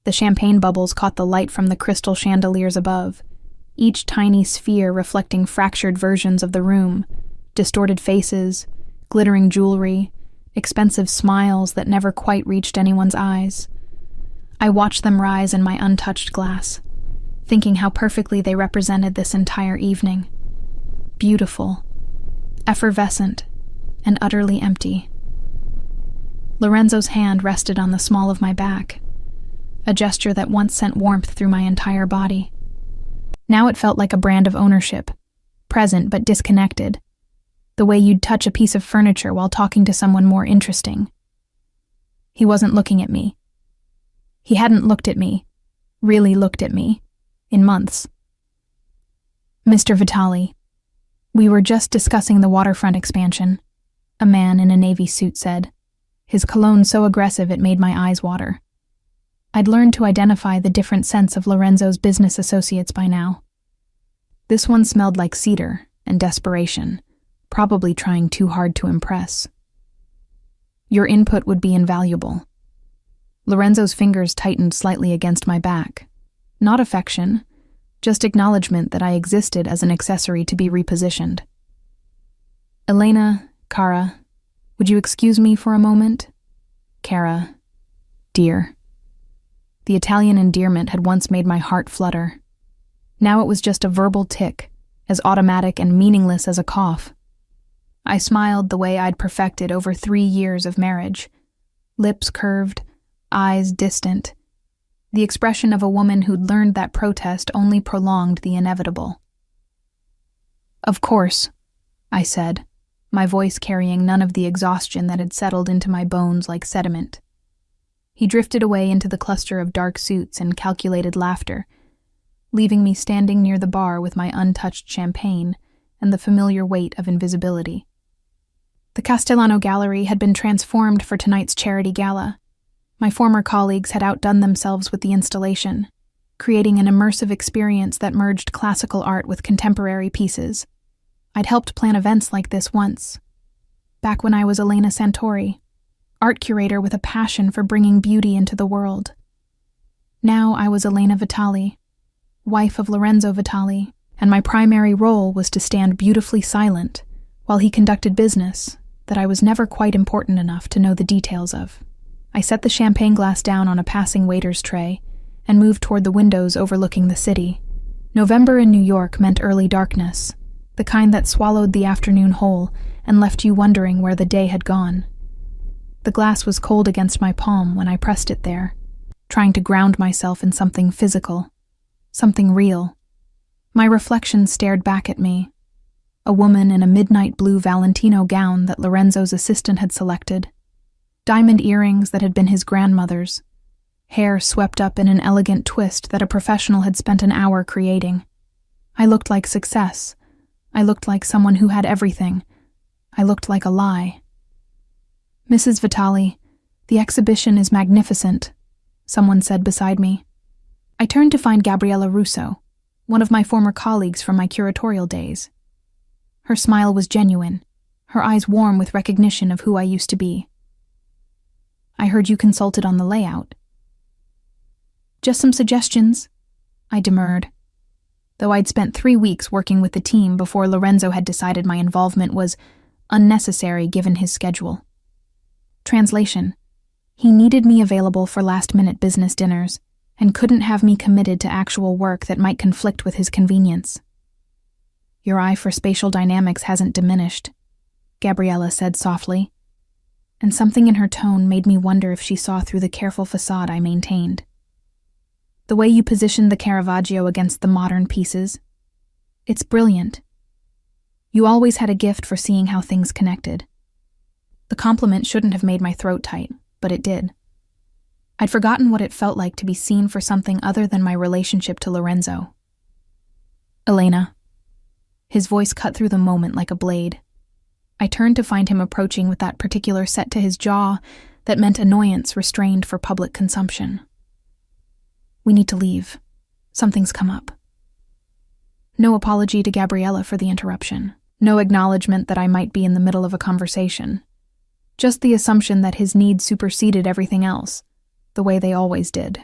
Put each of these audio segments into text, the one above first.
The champagne bubbles caught the light from the crystal chandeliers above, each tiny sphere reflecting fractured versions of the room, distorted faces, glittering jewelry, expensive smiles that never quite reached anyone's eyes. I watched them rise in my untouched glass, thinking how perfectly they represented this entire evening. Beautiful, effervescent, and utterly empty. Lorenzo's hand rested on the small of my back, a gesture that once sent warmth through my entire body. Now it felt like a brand of ownership, present but disconnected, the way you'd touch a piece of furniture while talking to someone more interesting. He wasn't looking at me. He hadn't looked at me, really looked at me, in months. Mr. Vitali, we were just discussing the waterfront expansion, a man in a navy suit said, his cologne so aggressive it made my eyes water. I'd learned to identify the different scents of Lorenzo's business associates by now. This one smelled like cedar and desperation, probably trying too hard to impress. Your input would be invaluable. Lorenzo's fingers tightened slightly against my back. Not affection, just acknowledgement that I existed as an accessory to be repositioned. Elena, Cara, would you excuse me for a moment? Cara, dear. The Italian endearment had once made my heart flutter. Now it was just a verbal tick, as automatic and meaningless as a cough. I smiled the way I'd perfected over 3 years of marriage. Lips curved, eyes distant. The expression of a woman who'd learned that protest only prolonged the inevitable. Of course, I said, my voice carrying none of the exhaustion that had settled into my bones like sediment. He drifted away into the cluster of dark suits and calculated laughter, leaving me standing near the bar with my untouched champagne and the familiar weight of invisibility. The Castellano Gallery had been transformed for tonight's charity gala. My former colleagues had outdone themselves with the installation, creating an immersive experience that merged classical art with contemporary pieces. I'd helped plan events like this once, back when I was Elena Santori, art curator with a passion for bringing beauty into the world. Now I was Elena Vitali, wife of Lorenzo Vitali, and my primary role was to stand beautifully silent while he conducted business that I was never quite important enough to know the details of. I set the champagne glass down on a passing waiter's tray and moved toward the windows overlooking the city. November in New York meant early darkness, the kind that swallowed the afternoon whole and left you wondering where the day had gone. The glass was cold against my palm when I pressed it there, trying to ground myself in something physical, something real. My reflection stared back at me, a woman in a midnight blue Valentino gown that Lorenzo's assistant had selected, diamond earrings that had been his grandmother's, hair swept up in an elegant twist that a professional had spent an hour creating. I looked like success. I looked like someone who had everything. I looked like a lie. Mrs. Vitali, the exhibition is magnificent, someone said beside me. I turned to find Gabriella Russo, one of my former colleagues from my curatorial days. Her smile was genuine, her eyes warm with recognition of who I used to be. I heard you consulted on the layout. Just some suggestions, I demurred, though I'd spent 3 weeks working with the team before Lorenzo had decided my involvement was unnecessary given his schedule. Translation: he needed me available for last-minute business dinners and couldn't have me committed to actual work that might conflict with his convenience. Your eye for spatial dynamics hasn't diminished, Gabriella said softly, and something in her tone made me wonder if she saw through the careful facade I maintained. The way you positioned the Caravaggio against the modern pieces, it's brilliant. You always had a gift for seeing how things connected. The compliment shouldn't have made my throat tight, but it did. I'd forgotten what it felt like to be seen for something other than my relationship to Lorenzo. Elena. His voice cut through the moment like a blade. I turned to find him approaching with that particular set to his jaw that meant annoyance restrained for public consumption. We need to leave. Something's come up. No apology to Gabriella for the interruption. No acknowledgement that I might be in the middle of a conversation. Just the assumption that his needs superseded everything else, the way they always did.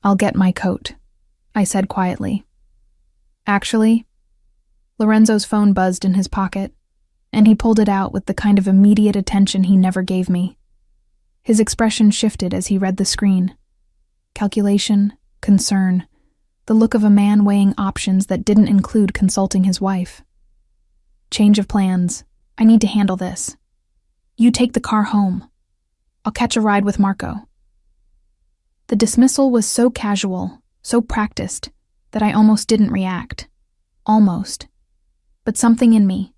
"I'll get my coat," I said quietly. Actually, Lorenzo's phone buzzed in his pocket, and he pulled it out with the kind of immediate attention he never gave me. His expression shifted as he read the screen. Calculation, concern, the look of a man weighing options that didn't include consulting his wife. "Change of plans. I need to handle this. You take the car home. I'll catch a ride with Marco." The dismissal was so casual, so practiced, that I almost didn't react. Almost. But something in me,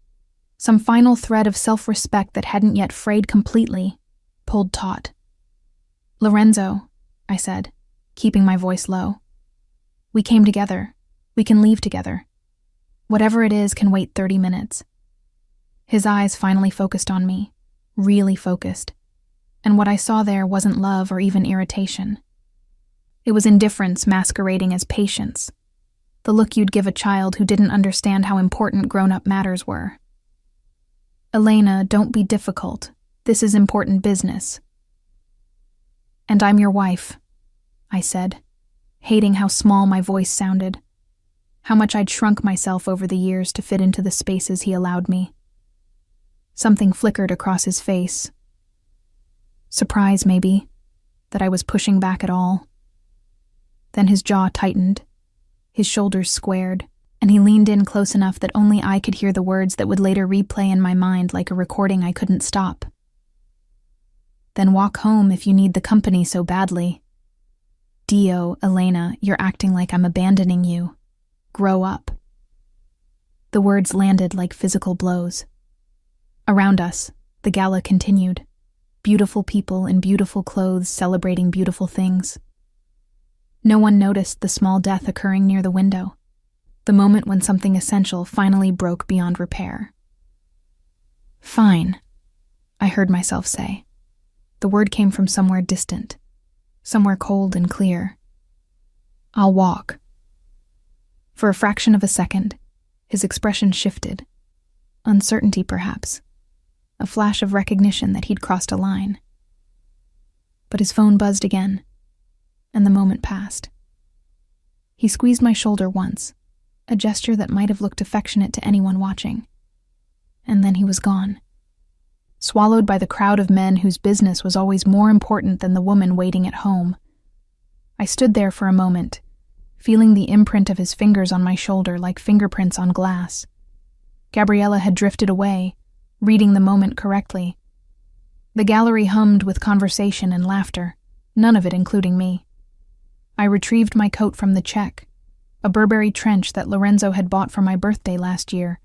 some final thread of self-respect that hadn't yet frayed completely, pulled taut. "Lorenzo," I said, keeping my voice low. "We came together. We can leave together. Whatever it is can wait 30 minutes. His eyes finally focused on me, really focused, and what I saw there wasn't love or even irritation. It was indifference masquerading as patience, the look you'd give a child who didn't understand how important grown-up matters were. "Elena, don't be difficult. This is important business." "And I'm your wife," I said, hating how small my voice sounded, how much I'd shrunk myself over the years to fit into the spaces he allowed me. Something flickered across his face. Surprise, maybe, that I was pushing back at all. Then his jaw tightened, his shoulders squared, and he leaned in close enough that only I could hear the words that would later replay in my mind like a recording I couldn't stop. "Then walk home if you need the company so badly. Dio, Elena, you're acting like I'm abandoning you. Grow up." The words landed like physical blows. Around us, the gala continued. Beautiful people in beautiful clothes celebrating beautiful things. No one noticed the small death occurring near the window, the moment when something essential finally broke beyond repair. "Fine," I heard myself say. The word came from somewhere distant, somewhere cold and clear. "I'll walk." For a fraction of a second, his expression shifted. Uncertainty, perhaps. A flash of recognition that he'd crossed a line. But his phone buzzed again, and the moment passed. He squeezed my shoulder once, a gesture that might have looked affectionate to anyone watching. And then he was gone, swallowed by the crowd of men whose business was always more important than the woman waiting at home. I stood there for a moment, feeling the imprint of his fingers on my shoulder like fingerprints on glass. Gabriella had drifted away, reading the moment correctly. The gallery hummed with conversation and laughter, none of it including me. I retrieved my coat from the check, a Burberry trench that Lorenzo had bought for my birthday last year,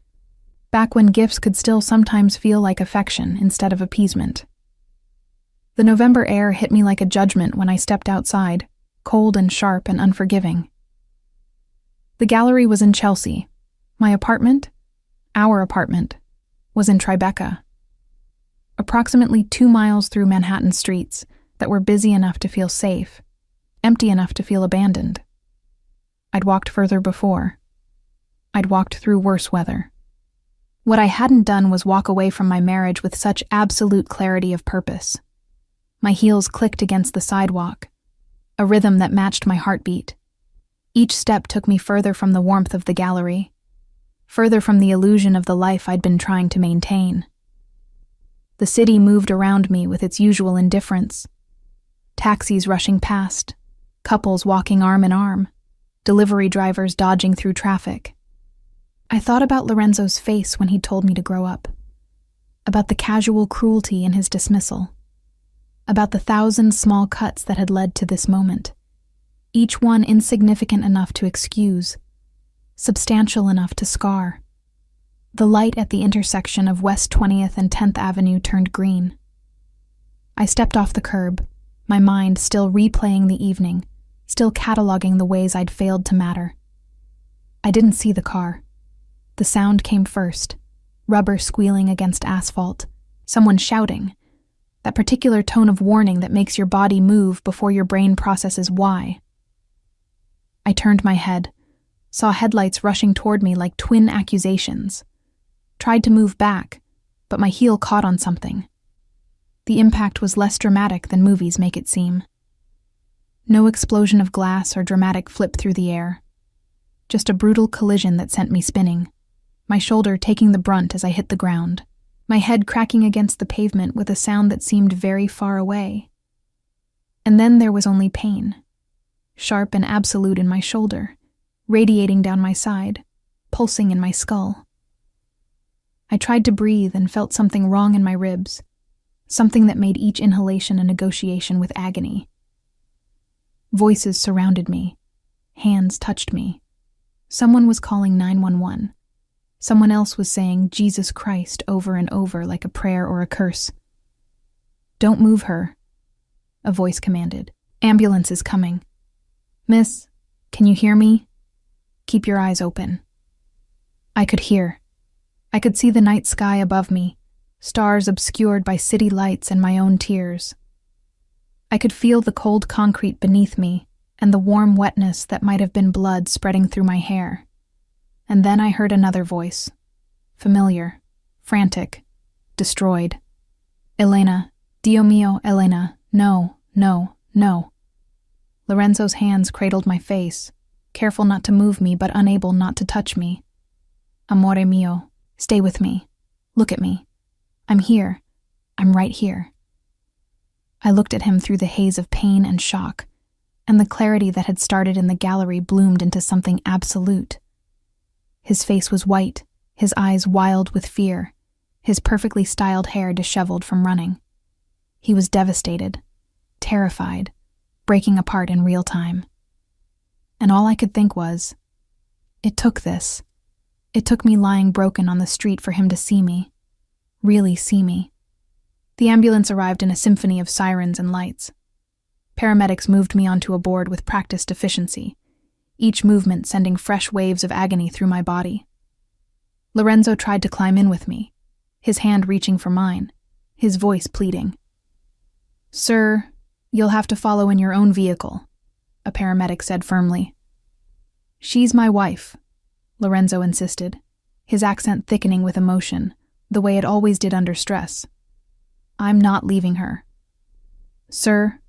back when gifts could still sometimes feel like affection instead of appeasement. The November air hit me like a judgment when I stepped outside, cold and sharp and unforgiving. The gallery was in Chelsea. My apartment, our apartment, was in Tribeca. Approximately 2 miles through Manhattan streets that were busy enough to feel safe, empty enough to feel abandoned. I'd walked further before. I'd walked through worse weather. What I hadn't done was walk away from my marriage with such absolute clarity of purpose. My heels clicked against the sidewalk, a rhythm that matched my heartbeat. Each step took me further from the warmth of the gallery, further from the illusion of the life I'd been trying to maintain. The city moved around me with its usual indifference. Taxis rushing past, couples walking arm in arm, delivery drivers dodging through traffic. I thought about Lorenzo's face when he told me to grow up, about the casual cruelty in his dismissal, about the 1,000 small cuts that had led to this moment, each one insignificant enough to excuse, substantial enough to scar. The light at the intersection of West 20th and 10th Avenue turned green. I stepped off the curb, my mind still replaying the evening, still cataloging the ways I'd failed to matter. I didn't see the car. The sound came first, rubber squealing against asphalt, someone shouting, that particular tone of warning that makes your body move before your brain processes why. I turned my head, saw headlights rushing toward me like twin accusations. Tried to move back, but my heel caught on something. The impact was less dramatic than movies make it seem. No explosion of glass or dramatic flip through the air. Just a brutal collision that sent me spinning, my shoulder taking the brunt as I hit the ground, my head cracking against the pavement with a sound that seemed very far away. And then there was only pain, sharp and absolute in my shoulder, radiating down my side, pulsing in my skull. I tried to breathe and felt something wrong in my ribs, something that made each inhalation a negotiation with agony. Voices surrounded me. Hands touched me. Someone was calling 911. Someone else was saying Jesus Christ over and over like a prayer or a curse. "Don't move her," a voice commanded. "Ambulance is coming." "Miss, can you hear me? Keep your eyes open." I could hear. I could see the night sky above me, stars obscured by city lights and my own tears. I could feel the cold concrete beneath me and the warm wetness that might have been blood spreading through my hair. And then I heard another voice, familiar, frantic, destroyed. "Elena, Dio mio, Elena, no, no, no." Lorenzo's hands cradled my face, careful not to move me but unable not to touch me. "Amore mio, stay with me. Look at me. I'm here. I'm right here." I looked at him through the haze of pain and shock, and the clarity that had started in the gallery bloomed into something absolute. His face was white, his eyes wild with fear, his perfectly styled hair disheveled from running. He was devastated, terrified, breaking apart in real time. And all I could think was, it took this. It took me lying broken on the street for him to see me, really see me. The ambulance arrived in a symphony of sirens and lights. Paramedics moved me onto a board with practiced efficiency, each movement sending fresh waves of agony through my body. Lorenzo tried to climb in with me, his hand reaching for mine, his voice pleading. "Sir, you'll have to follow in your own vehicle," a paramedic said firmly. "She's my wife," Lorenzo insisted, his accent thickening with emotion, the way it always did under stress. "I'm not leaving her." "Sir,"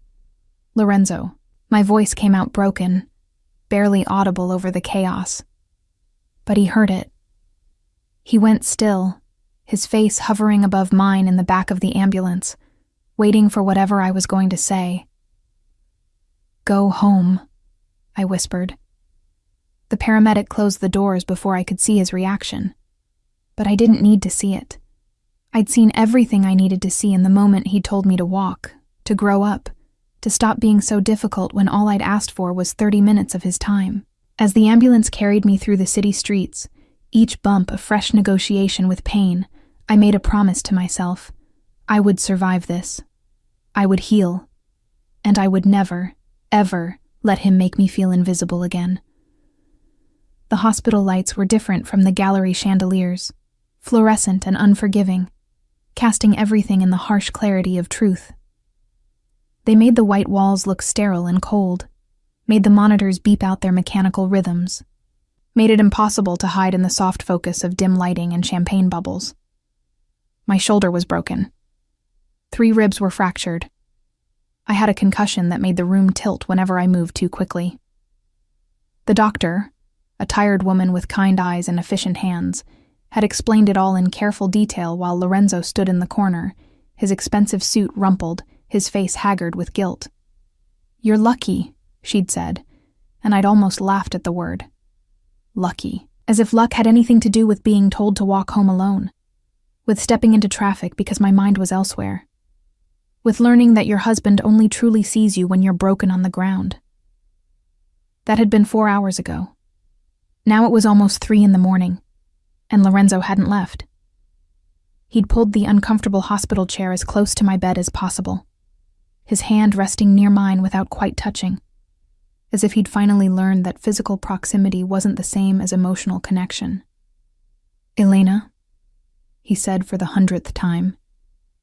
Lorenzo, my voice came out broken, barely audible over the chaos. But he heard it. He went still, his face hovering above mine in the back of the ambulance, waiting for whatever I was going to say. "Go home," I whispered. The paramedic closed the doors before I could see his reaction. But I didn't need to see it. I'd seen everything I needed to see in the moment he told me to walk, to grow up, to stop being so difficult when all I'd asked for was 30 minutes of his time. As the ambulance carried me through the city streets, each bump a fresh negotiation with pain, I made a promise to myself. I would survive this. I would heal. And I would never, ever let him make me feel invisible again. The hospital lights were different from the gallery chandeliers, fluorescent and unforgiving, casting everything in the harsh clarity of truth. They made the white walls look sterile and cold, made the monitors beep out their mechanical rhythms, made it impossible to hide in the soft focus of dim lighting and champagne bubbles. My shoulder was broken. 3 ribs were fractured. I had a concussion that made the room tilt whenever I moved too quickly. The doctor, a tired woman with kind eyes and efficient hands, had explained it all in careful detail while Lorenzo stood in the corner, his expensive suit rumpled, his face haggard with guilt. "You're lucky," she'd said, and I'd almost laughed at the word. Lucky. As if luck had anything to do with being told to walk home alone, with stepping into traffic because my mind was elsewhere, with learning that your husband only truly sees you when you're broken on the ground. That had been 4 hours ago. Now it was almost 3 in the morning, and Lorenzo hadn't left. He'd pulled the uncomfortable hospital chair as close to my bed as possible, his hand resting near mine without quite touching, as if he'd finally learned that physical proximity wasn't the same as emotional connection. "Elena," he said for the 100th time,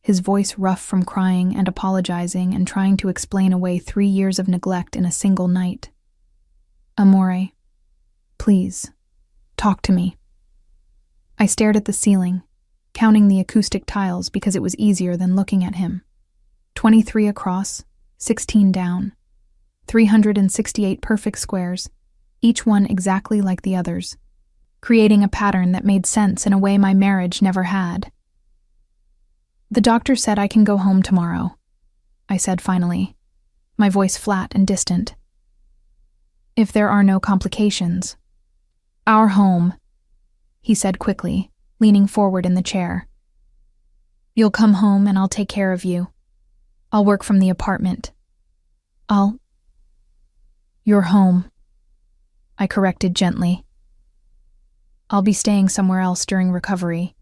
his voice rough from crying and apologizing and trying to explain away 3 years of neglect in a single night. "Amore, please, talk to me." I stared at the ceiling, counting the acoustic tiles because it was easier than looking at him. 23 across, 16 down. 368 perfect squares, each one exactly like the others, creating a pattern that made sense in a way my marriage never had. "The doctor said I can go home tomorrow," I said finally, my voice flat and distant. "If there are no complications." "Our home," he said quickly, leaning forward in the chair. "You'll come home and I'll take care of you. I'll work from the apartment. You're home," I corrected gently. "I'll be staying somewhere else during recovery."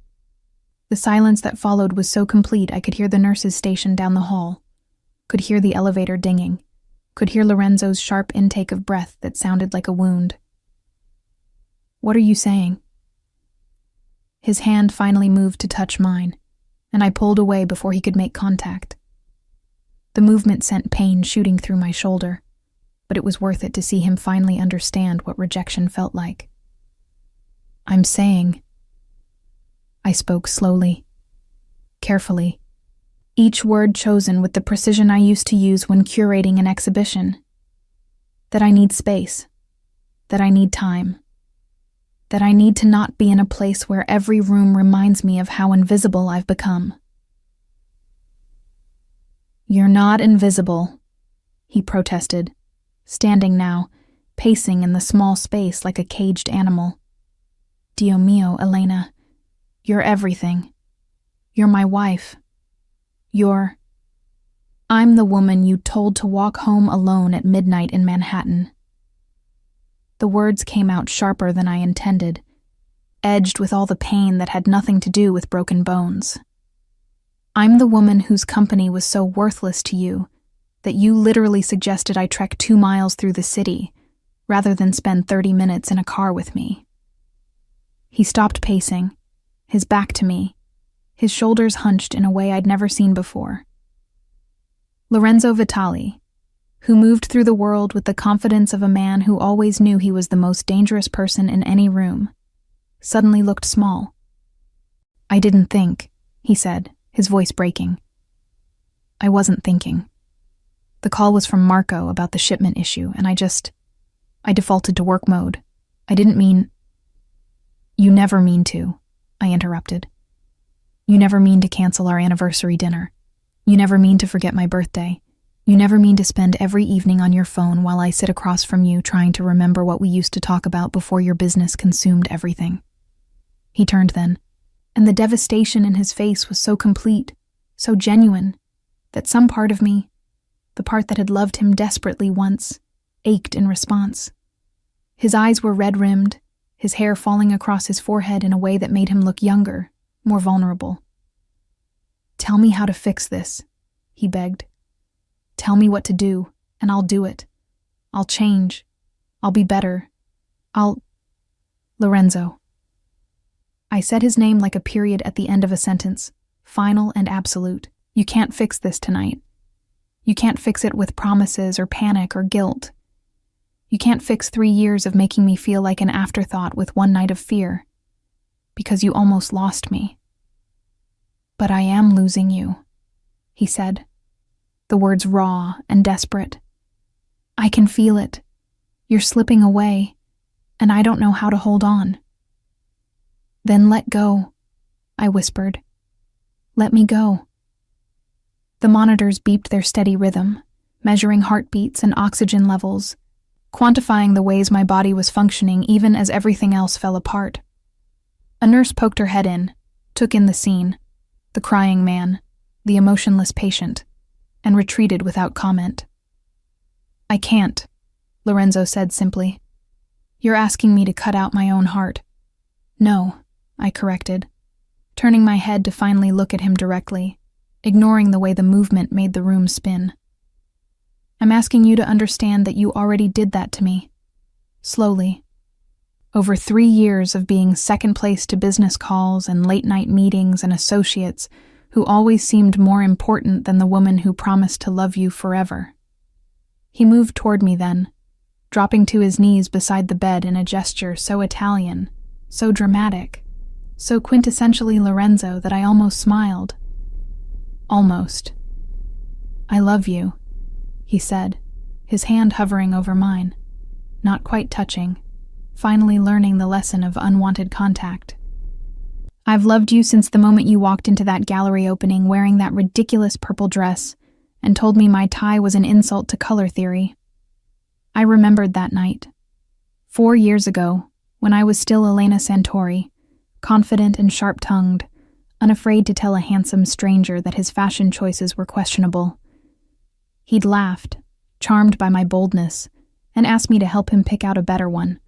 The silence that followed was so complete I could hear the nurses stationed down the hall, could hear the elevator dinging, could hear Lorenzo's sharp intake of breath that sounded like a wound. "What are you saying?" His hand finally moved to touch mine, and I pulled away before he could make contact. The movement sent pain shooting through my shoulder, but it was worth it to see him finally understand what rejection felt like. "I'm saying," I spoke slowly, carefully, each word chosen with the precision I used to use when curating an exhibition, "that I need space, that I need time, that I need to not be in a place where every room reminds me of how invisible I've become." "You're not invisible," he protested, standing now, pacing in the small space like a caged animal. "Dio mio, Elena, you're everything. You're my wife. I'm the woman you told to walk home alone at midnight in Manhattan." The words came out sharper than I intended, edged with all the pain that had nothing to do with broken bones. "I'm the woman whose company was so worthless to you that you literally suggested I trek 2 miles through the city rather than spend 30 minutes in a car with me." He stopped pacing, his back to me, his shoulders hunched in a way I'd never seen before. Lorenzo Vitali, who moved through the world with the confidence of a man who always knew he was the most dangerous person in any room, suddenly looked small. "I didn't think," he said, his voice breaking. "I wasn't thinking. The call was from Marco about the shipment issue, and I defaulted to work mode. I didn't mean—" "You never mean to," I interrupted. "You never mean to cancel our anniversary dinner. You never mean to forget my birthday. You never mean to spend every evening on your phone while I sit across from you trying to remember what we used to talk about before your business consumed everything." He turned then, and the devastation in his face was so complete, so genuine, that some part of me, the part that had loved him desperately once, ached in response. His eyes were red-rimmed, his hair falling across his forehead in a way that made him look younger, more vulnerable. "Tell me how to fix this," he begged. "Tell me what to do, and I'll do it. I'll change. I'll be better. Lorenzo." I said his name like a period at the end of a sentence, final and absolute. "You can't fix this tonight. You can't fix it with promises or panic or guilt. You can't fix 3 years of making me feel like an afterthought with 1 night of fear, because you almost lost me." "But I am losing you," he said, the words raw and desperate. "I can feel it. You're slipping away, and I don't know how to hold on." "Then let go," I whispered. "Let me go." The monitors beeped their steady rhythm, measuring heartbeats and oxygen levels, quantifying the ways my body was functioning even as everything else fell apart. A nurse poked her head in, took in the scene, the crying man, the emotionless patient, and retreated without comment. "I can't," Lorenzo said simply. "You're asking me to cut out my own heart." "No," I corrected, turning my head to finally look at him directly, ignoring the way the movement made the room spin. "I'm asking you to understand that you already did that to me. Slowly. Over 3 years of being second place to business calls and late-night meetings and associates who always seemed more important than the woman who promised to love you forever." He moved toward me then, dropping to his knees beside the bed in a gesture so Italian, so dramatic, so quintessentially Lorenzo that I almost smiled. "Almost. I love you," he said, his hand hovering over mine, not quite touching, finally learning the lesson of unwanted contact. "I've loved you since the moment you walked into that gallery opening wearing that ridiculous purple dress and told me my tie was an insult to color theory." I remembered that night. 4 years ago, when I was still Elena Santori, confident and sharp-tongued, unafraid to tell a handsome stranger that his fashion choices were questionable. He'd laughed, charmed by my boldness, and asked me to help him pick out a better one.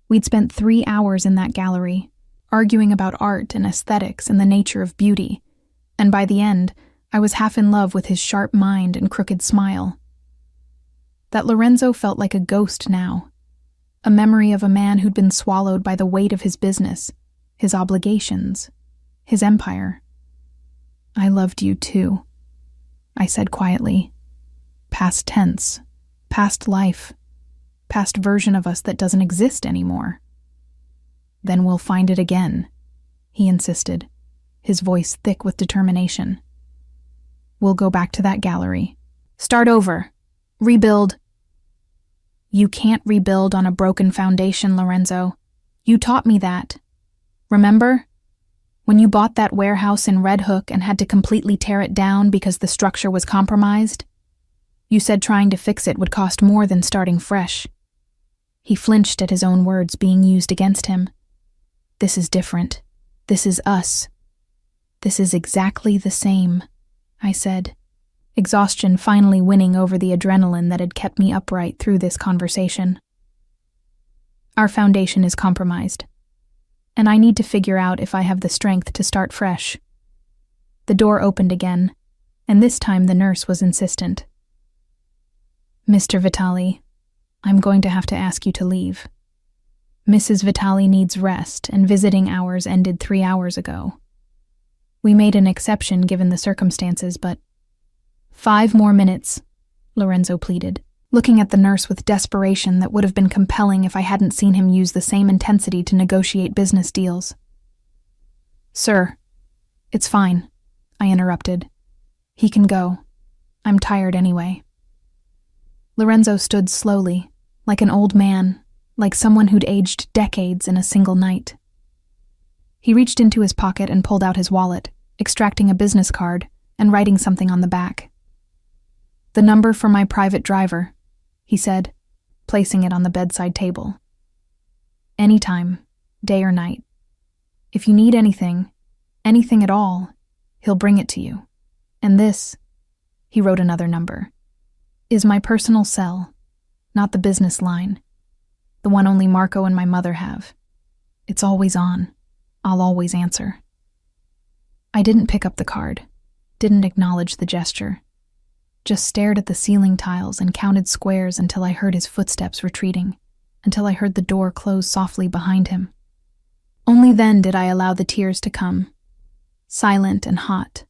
We'd spent 3 hours in that gallery, arguing about art and aesthetics and the nature of beauty, and by the end, I was half in love with his sharp mind and crooked smile. That Lorenzo felt like a ghost now, a memory of a man who'd been swallowed by the weight of his business, his obligations, his empire. "I loved you too," I said quietly. Past tense, past life, past version of us that doesn't exist anymore. "Then we'll find it again," he insisted, his voice thick with determination. "We'll go back to that gallery. Start over. Rebuild." "You can't rebuild on a broken foundation, Lorenzo. You taught me that. Remember? When you bought that warehouse in Red Hook and had to completely tear it down because the structure was compromised? You said trying to fix it would cost more than starting fresh." He flinched at his own words being used against him. "This is different. This is us. This is exactly the same," I said, exhaustion finally winning over the adrenaline that had kept me upright through this conversation. "Our foundation is compromised, and I need to figure out if I have the strength to start fresh." The door opened again, and this time the nurse was insistent. "Mr. Vitali, I'm going to have to ask you to leave. Mrs. Vitali needs rest, and visiting hours ended 3 hours ago. We made an exception given the circumstances, but—" "5 more minutes," Lorenzo pleaded, looking at the nurse with desperation that would have been compelling if I hadn't seen him use the same intensity to negotiate business deals. "Sir, it's fine," I interrupted. "He can go. I'm tired anyway." Lorenzo stood slowly, like an old man, like someone who'd aged decades in a single night. He reached into his pocket and pulled out his wallet, extracting a business card and writing something on the back. "The number for my private driver," he said, placing it on the bedside table. "Anytime, day or night. If you need anything at all, he'll bring it to you. And this," he wrote another number, "is my personal cell, not the business line. The one only Marco and my mother have. It's always on. I'll always answer." I didn't pick up the card, didn't acknowledge the gesture, just stared at the ceiling tiles and counted squares until I heard his footsteps retreating, until I heard the door close softly behind him. Only then did I allow the tears to come, silent and hot,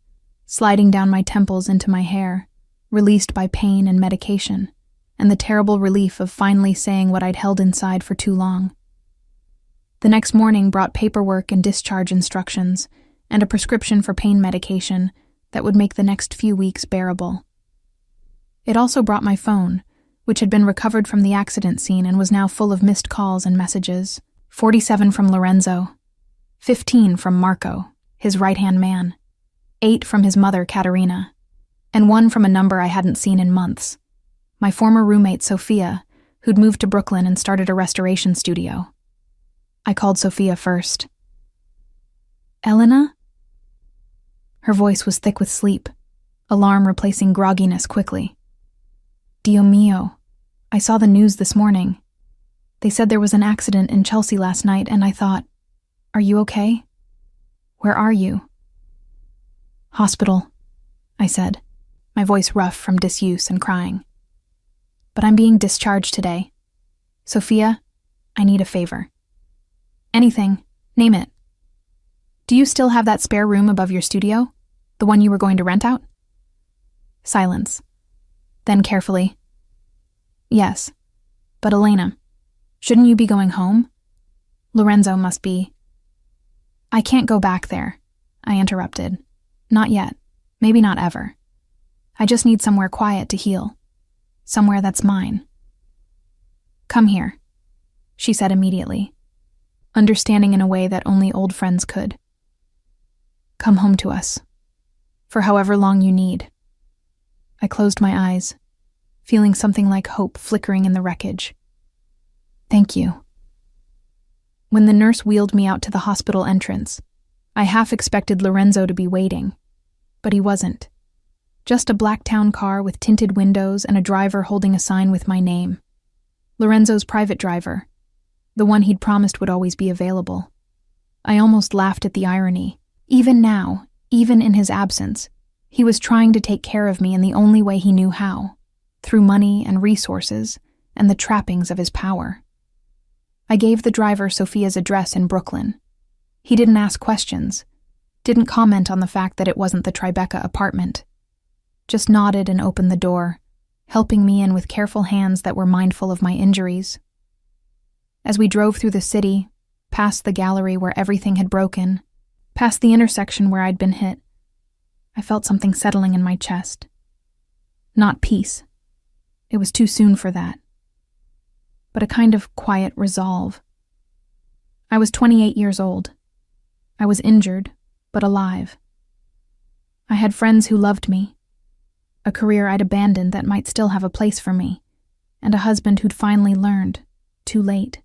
sliding down my temples into my hair, released by pain and medication, and the terrible relief of finally saying what I'd held inside for too long. The next morning brought paperwork and discharge instructions, and a prescription for pain medication that would make the next few weeks bearable. It also brought my phone, which had been recovered from the accident scene and was now full of missed calls and messages. 47 from Lorenzo, 15 from Marco, his right-hand man, 8 from his mother, Katerina, and 1 from a number I hadn't seen in months. My former roommate, Sophia, who'd moved to Brooklyn and started a restoration studio. I called Sophia first. "Elena?" Her voice was thick with sleep, alarm replacing grogginess quickly. "Dio mio, I saw the news this morning. They said there was an accident in Chelsea last night, and I thought, are you okay? Where are you?" "Hospital," I said, my voice rough from disuse and crying. "But I'm being discharged today. Sophia, I need a favor." "Anything, name it." "Do you still have that spare room above your studio? The one you were going to rent out?" Silence. Then carefully, "Yes, but Elena, shouldn't you be going home? Lorenzo must be—" "I can't go back there," I interrupted. "Not yet. Maybe not ever. I just need somewhere quiet to heal." somewhere that's mine. Come here, she said immediately, understanding in a way that only old friends could. Come home to us, for however long you need. I closed my eyes, feeling something like hope flickering in the wreckage. Thank you. When the nurse wheeled me out to the hospital entrance, I half expected Lorenzo to be waiting, but he wasn't. Just a black town car with tinted windows and a driver holding a sign with my name. Lorenzo's private driver, the one he'd promised would always be available. I almost laughed at the irony. Even now, even in his absence, he was trying to take care of me in the only way he knew how, through money and resources and the trappings of his power. I gave the driver Sophia's address in Brooklyn. He didn't ask questions, didn't comment on the fact that it wasn't the Tribeca apartment, just nodded and opened the door, helping me in with careful hands that were mindful of my injuries. As we drove through the city, past the gallery where everything had broken, past the intersection where I'd been hit, I felt something settling in my chest. Not peace. It was too soon for that. But a kind of quiet resolve. I was 28 years old. I was injured, but alive. I had friends who loved me, a career I'd abandoned that might still have a place for me, and a husband who'd finally learned, too late,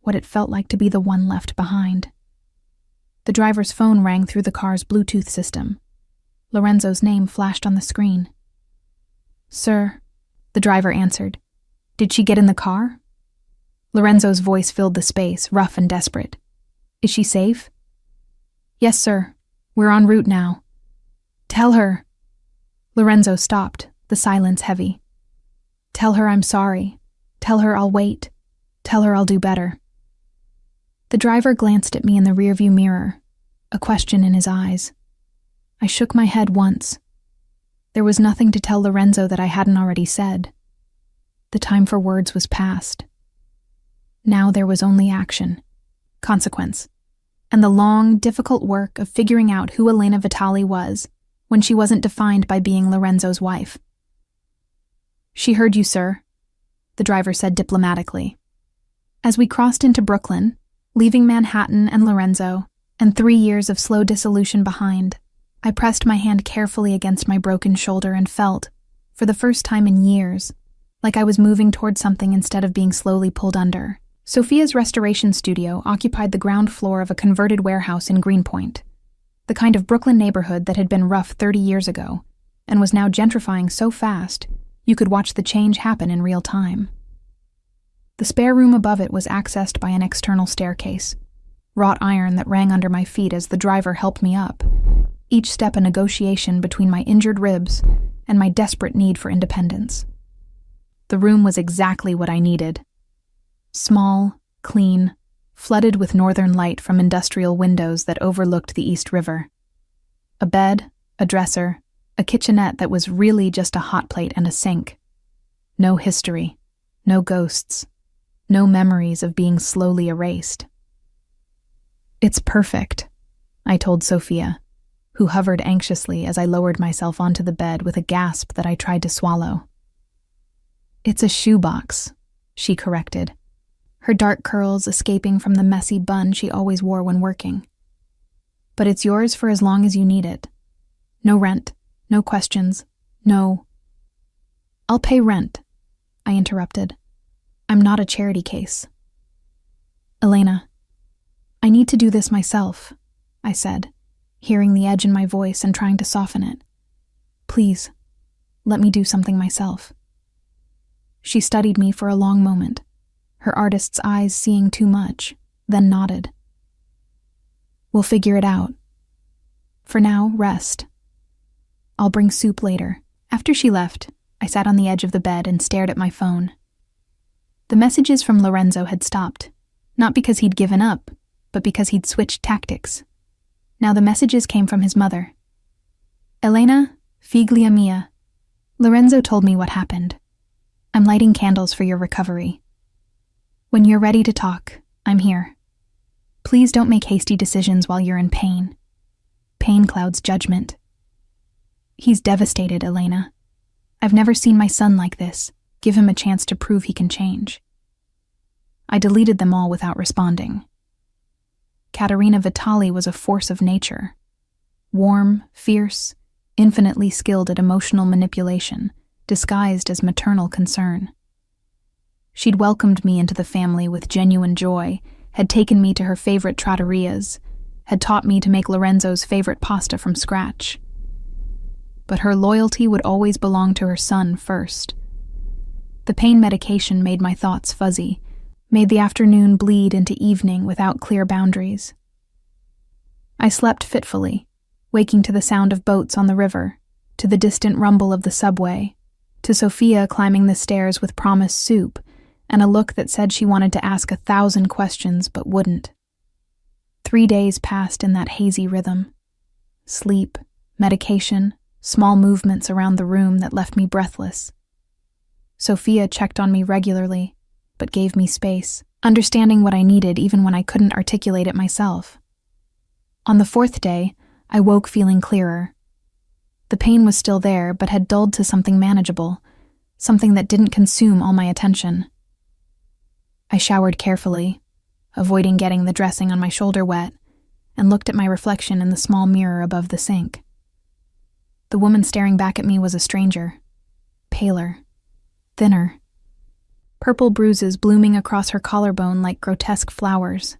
what it felt like to be the one left behind. The driver's phone rang through the car's Bluetooth system. Lorenzo's name flashed on the screen. "Sir," the driver answered. "Did she get in the car?" Lorenzo's voice filled the space, rough and desperate. "Is she safe?" "Yes, sir. We're en route now." "Tell her." Lorenzo stopped, the silence heavy. "Tell her I'm sorry. Tell her I'll wait. Tell her I'll do better." The driver glanced at me in the rearview mirror, a question in his eyes. I shook my head once. There was nothing to tell Lorenzo that I hadn't already said. The time for words was past. Now there was only action, consequence, and the long, difficult work of figuring out who Elena Vitali was when she wasn't defined by being Lorenzo's wife. "She heard you, sir," the driver said diplomatically. As we crossed into Brooklyn, leaving Manhattan and Lorenzo, and 3 years of slow dissolution behind, I pressed my hand carefully against my broken shoulder and felt, for the first time in years, like I was moving toward something instead of being slowly pulled under. Sophia's restoration studio occupied the ground floor of a converted warehouse in Greenpoint, the kind of Brooklyn neighborhood that had been rough 30 years ago, and was now gentrifying so fast you could watch the change happen in real time. The spare room above it was accessed by an external staircase, wrought iron that rang under my feet as the driver helped me up, each step a negotiation between my injured ribs and my desperate need for independence. The room was exactly what I needed. Small, clean, flooded with northern light from industrial windows that overlooked the East River. A bed, a dresser, a kitchenette that was really just a hot plate and a sink. No history, no ghosts, no memories of being slowly erased. "It's perfect," I told Sophia, who hovered anxiously as I lowered myself onto the bed with a gasp that I tried to swallow. "It's a shoebox," she corrected, her dark curls escaping from the messy bun she always wore when working. "But it's yours for as long as you need it. No rent, no questions, no—" "I'll pay rent," I interrupted. "I'm not a charity case." "Elena, I need to do this myself," I said, hearing the edge in my voice and trying to soften it. "Please, let me do something myself." She studied me for a long moment, her artist's eyes seeing too much, then nodded. "We'll figure it out. For now, rest. I'll bring soup later." After she left, I sat on the edge of the bed and stared at my phone. The messages from Lorenzo had stopped, not because he'd given up, but because he'd switched tactics. Now the messages came from his mother. "Elena, figlia mia. Lorenzo told me what happened. I'm lighting candles for your recovery. When you're ready to talk, I'm here. Please don't make hasty decisions while you're in pain. Pain clouds judgment. He's devastated, Elena. I've never seen my son like this, give him a chance to prove he can change. I deleted them all without responding. Katerina Vitali was a force of nature. Warm, fierce, infinitely skilled at emotional manipulation, disguised as maternal concern. She'd welcomed me into the family with genuine joy, had taken me to her favorite trattorias, had taught me to make Lorenzo's favorite pasta from scratch. But her loyalty would always belong to her son first. The pain medication made my thoughts fuzzy, made the afternoon bleed into evening without clear boundaries. I slept fitfully, waking to the sound of boats on the river, to the distant rumble of the subway, to Sophia climbing the stairs with promised soup and a look that said she wanted to ask 1,000 questions but wouldn't. 3 days passed in that hazy rhythm. Sleep, medication, small movements around the room that left me breathless. Sophia checked on me regularly, but gave me space, understanding what I needed even when I couldn't articulate it myself. On the 4th day, I woke feeling clearer. The pain was still there, but had dulled to something manageable, something that didn't consume all my attention. I showered carefully, avoiding getting the dressing on my shoulder wet, and looked at my reflection in the small mirror above the sink. The woman staring back at me was a stranger, paler, thinner, purple bruises blooming across her collarbone like grotesque flowers.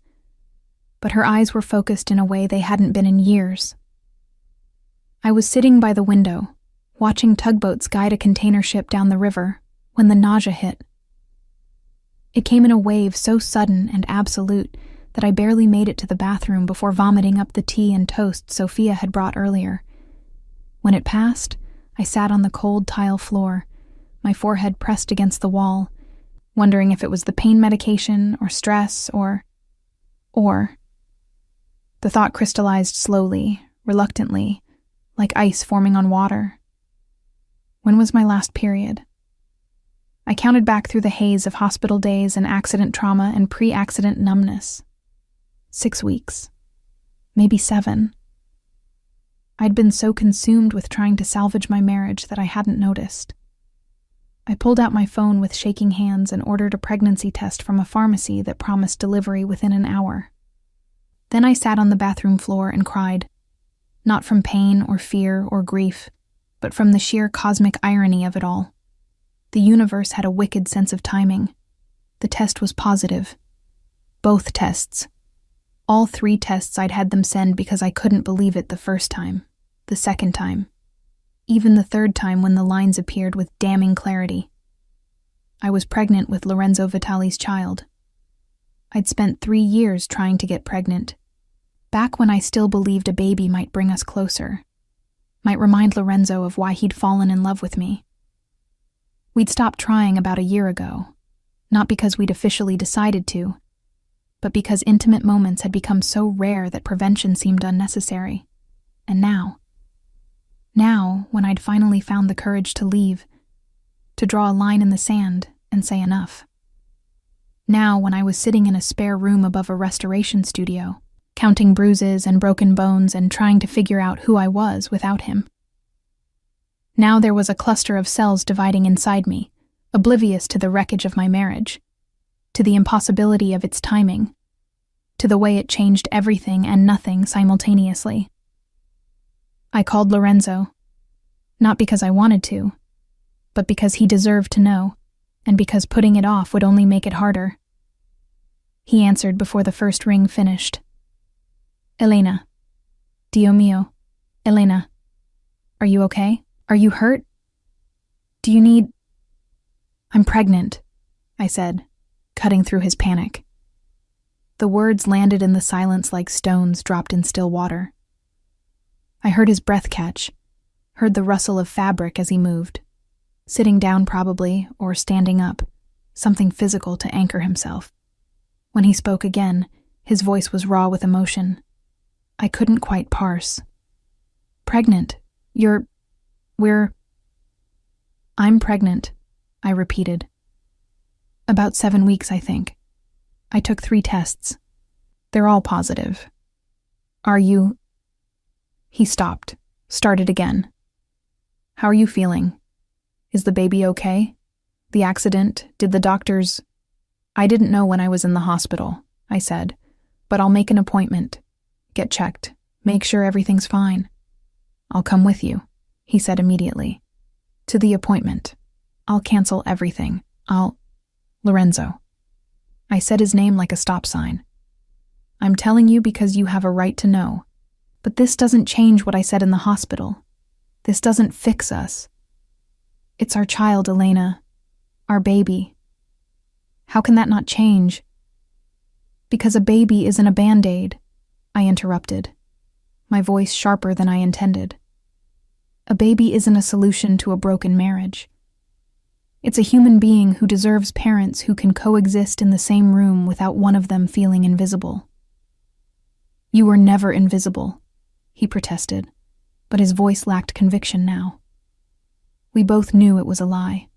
But her eyes were focused in a way they hadn't been in years. I was sitting by the window, watching tugboats guide a container ship down the river, when the nausea hit. It came in a wave so sudden and absolute that I barely made it to the bathroom before vomiting up the tea and toast Sophia had brought earlier. When it passed, I sat on the cold tile floor, my forehead pressed against the wall, wondering if it was the pain medication or stress or... The thought crystallized slowly, reluctantly, like ice forming on water. When was my last period? I counted back through the haze of hospital days and accident trauma and pre-accident numbness. 6 weeks. Maybe 7. I'd been so consumed with trying to salvage my marriage that I hadn't noticed. I pulled out my phone with shaking hands and ordered a pregnancy test from a pharmacy that promised delivery within an hour. Then I sat on the bathroom floor and cried, not from pain or fear or grief, but from the sheer cosmic irony of it all. The universe had a wicked sense of timing. The test was positive. Both tests. All 3 tests I'd had them send because I couldn't believe it the first time, the second time, even the 3rd time when the lines appeared with damning clarity. I was pregnant with Lorenzo Vitali's child. I'd spent 3 years trying to get pregnant, back when I still believed a baby might bring us closer, might remind Lorenzo of why he'd fallen in love with me. We'd stopped trying about a year ago, not because we'd officially decided to, but because intimate moments had become so rare that prevention seemed unnecessary. And now, when I'd finally found the courage to leave, to draw a line in the sand and say enough. Now, when I was sitting in a spare room above a restoration studio, counting bruises and broken bones and trying to figure out who I was without him. Now there was a cluster of cells dividing inside me, oblivious to the wreckage of my marriage, to the impossibility of its timing, to the way it changed everything and nothing simultaneously. I called Lorenzo, not because I wanted to, but because he deserved to know, and because putting it off would only make it harder. He answered before the first ring finished. Elena. Dio mio. Elena. Are you okay? Are you hurt? Do you need... I'm pregnant, I said, cutting through his panic. The words landed in the silence like stones dropped in still water. I heard his breath catch, heard the rustle of fabric as he moved, sitting down probably, or standing up, something physical to anchor himself. When he spoke again, his voice was raw with emotion. I couldn't quite parse. Pregnant. I'm pregnant, I repeated. About 7 weeks, I think. I took 3 tests. They're all positive. Are you... He stopped, started again. How are you feeling? Is the baby okay? The accident? Did the doctors— I didn't know when I was in the hospital, I said, but I'll make an appointment. Get checked. Make sure everything's fine. I'll come with you, he said immediately. To the appointment. I'll cancel everything. Lorenzo. I said his name like a stop sign. I'm telling you because you have a right to know. But this doesn't change what I said in the hospital. This doesn't fix us. It's our child, Elena. Our baby. How can that not change? Because a baby isn't a Band-Aid, I interrupted, my voice sharper than I intended. A baby isn't a solution to a broken marriage. It's a human being who deserves parents who can coexist in the same room without one of them feeling invisible. You were never invisible, he protested, but his voice lacked conviction now. We both knew it was a lie.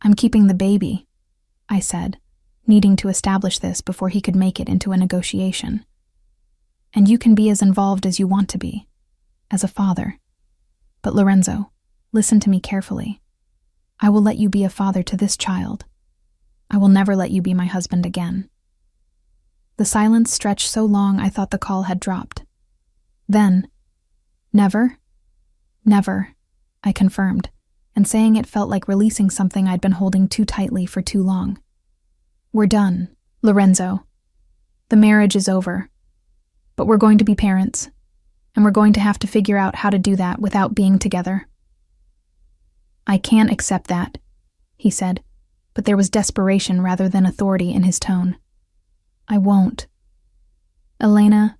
I'm keeping the baby, I said, needing to establish this before he could make it into a negotiation. And you can be as involved as you want to be, as a father. But Lorenzo, listen to me carefully. I will let you be a father to this child. I will never let you be my husband again. The silence stretched so long I thought the call had dropped. Then, never? Never, I confirmed, and saying it felt like releasing something I'd been holding too tightly for too long. We're done, Lorenzo. The marriage is over. But we're going to be parents, and we're going to have to figure out how to do that without being together. I can't accept that, he said, but there was desperation rather than authority in his tone. I won't. Elena,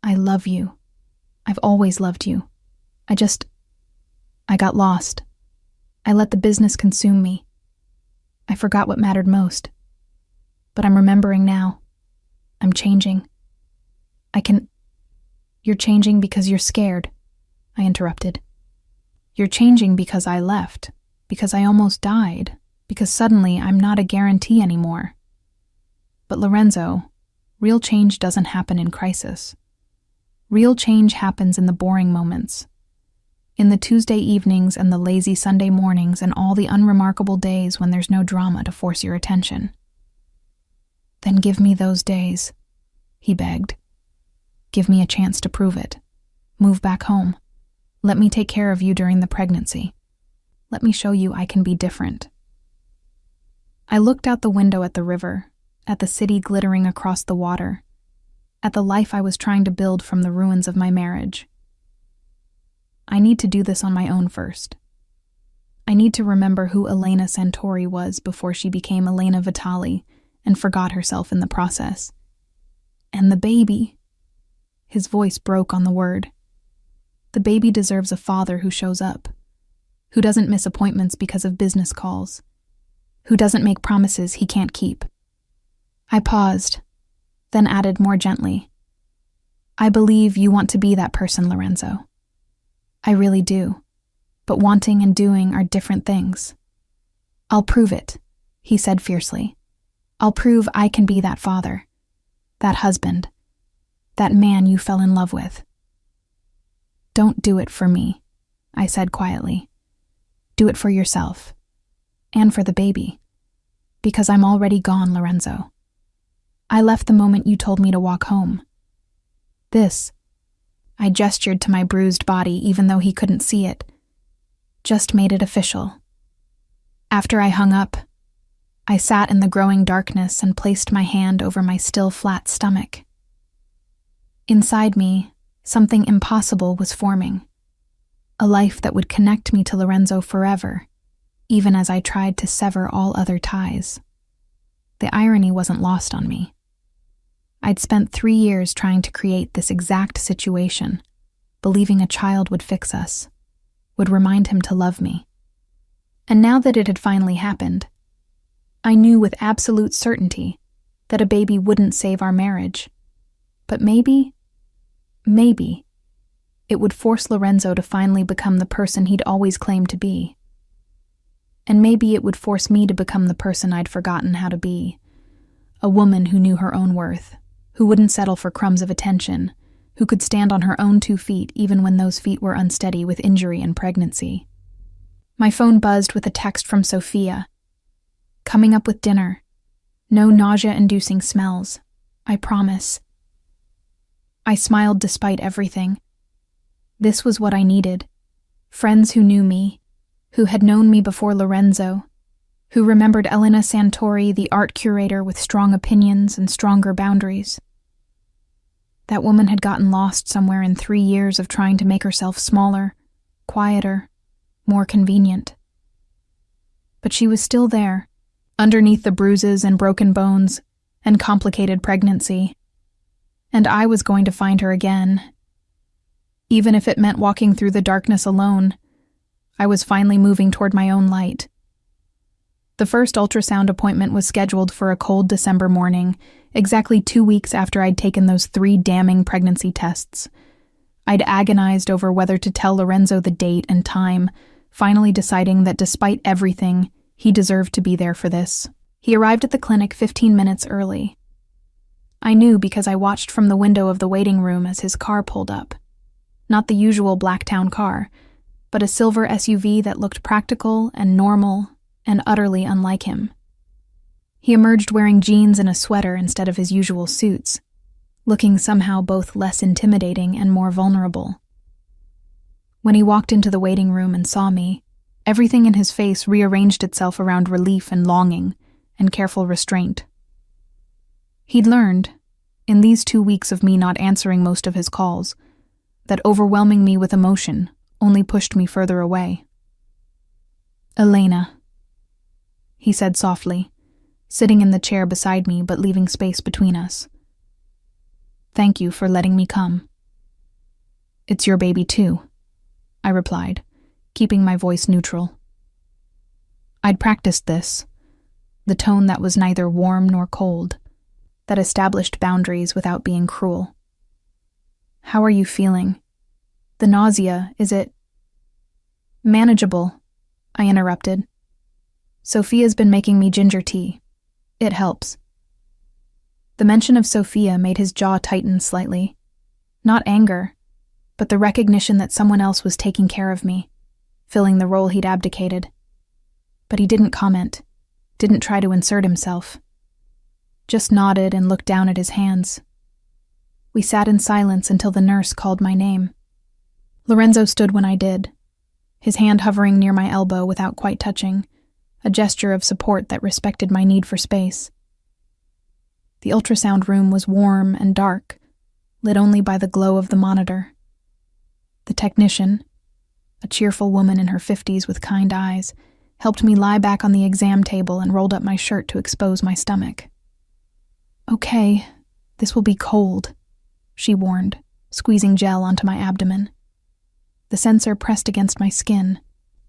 I love you. I've always loved you. I got lost. I let the business consume me. I forgot what mattered most. But I'm remembering now. I'm changing. You're changing because you're scared, I interrupted. You're changing because I left, because I almost died, because suddenly I'm not a guarantee anymore. But Lorenzo, real change doesn't happen in crisis. Real change happens in the boring moments. In the Tuesday evenings and the lazy Sunday mornings and all the unremarkable days when there's no drama to force your attention. Then give me those days, he begged. Give me a chance to prove it. Move back home. Let me take care of you during the pregnancy. Let me show you I can be different. I looked out the window at the river, at the city glittering across the water, at the life I was trying to build from the ruins of my marriage. I need to do this on my own first. I need to remember who Elena Santori was before she became Elena Vitali and forgot herself in the process. And the baby. His voice broke on the word. The baby deserves a father who shows up, who doesn't miss appointments because of business calls, who doesn't make promises he can't keep. I paused, then added more gently, I believe you want to be that person, Lorenzo. I really do, but wanting and doing are different things. I'll prove it, he said fiercely. I'll prove I can be that father, that husband, that man you fell in love with. Don't do it for me, I said quietly. Do it for yourself, and for the baby, because I'm already gone, Lorenzo. I left the moment you told me to walk home. I gestured to my bruised body even though he couldn't see it, just made it official. After I hung up, I sat in the growing darkness and placed my hand over my still flat stomach. Inside me, something impossible was forming. A life that would connect me to Lorenzo forever, even as I tried to sever all other ties. The irony wasn't lost on me. I'd spent 3 years trying to create this exact situation, believing a child would fix us, would remind him to love me. And now that it had finally happened, I knew with absolute certainty that a baby wouldn't save our marriage. But maybe, it would force Lorenzo to finally become the person he'd always claimed to be. And maybe it would force me to become the person I'd forgotten how to be. A woman who knew her own worth, who wouldn't settle for crumbs of attention, who could stand on her own 2 feet even when those feet were unsteady with injury and pregnancy. My phone buzzed with a text from Sophia. Coming up with dinner. No nausea-inducing smells. I promise. I smiled despite everything. This was what I needed. Friends who knew me, who had known me before Lorenzo, who remembered Elena Santori, the art curator with strong opinions and stronger boundaries. That woman had gotten lost somewhere in 3 years of trying to make herself smaller, quieter, more convenient. But she was still there, underneath the bruises and broken bones and complicated pregnancy. And I was going to find her again. Even if it meant walking through the darkness alone, I was finally moving toward my own light. The first ultrasound appointment was scheduled for a cold December morning, exactly 2 weeks after I'd taken those 3 damning pregnancy tests. I'd agonized over whether to tell Lorenzo the date and time, finally deciding that despite everything, he deserved to be there for this. He arrived at the clinic 15 minutes early. I knew because I watched from the window of the waiting room as his car pulled up. Not the usual Blacktown car, but a silver SUV that looked practical and normal and utterly unlike him. He emerged wearing jeans and a sweater instead of his usual suits, looking somehow both less intimidating and more vulnerable. When he walked into the waiting room and saw me, everything in his face rearranged itself around relief and longing and careful restraint. He'd learned, in these 2 weeks of me not answering most of his calls, that overwhelming me with emotion only pushed me further away. "Elena," he said softly, sitting in the chair beside me but leaving space between us. "Thank you for letting me come." "It's your baby too," I replied, keeping my voice neutral. I'd practiced this, the tone that was neither warm nor cold, that established boundaries without being cruel. "How are you feeling? The nausea, is it—" "Manageable," I interrupted. "Sophia's been making me ginger tea. It helps." The mention of Sophia made his jaw tighten slightly. Not anger, but the recognition that someone else was taking care of me, filling the role he'd abdicated. But he didn't comment, didn't try to insert himself. Just nodded and looked down at his hands. We sat in silence until the nurse called my name. Lorenzo stood when I did, his hand hovering near my elbow without quite touching, a gesture of support that respected my need for space. The ultrasound room was warm and dark, lit only by the glow of the monitor. The technician, a cheerful woman in her 50s with kind eyes, helped me lie back on the exam table and rolled up my shirt to expose my stomach. "Okay, this will be cold," she warned, squeezing gel onto my abdomen. The sensor pressed against my skin,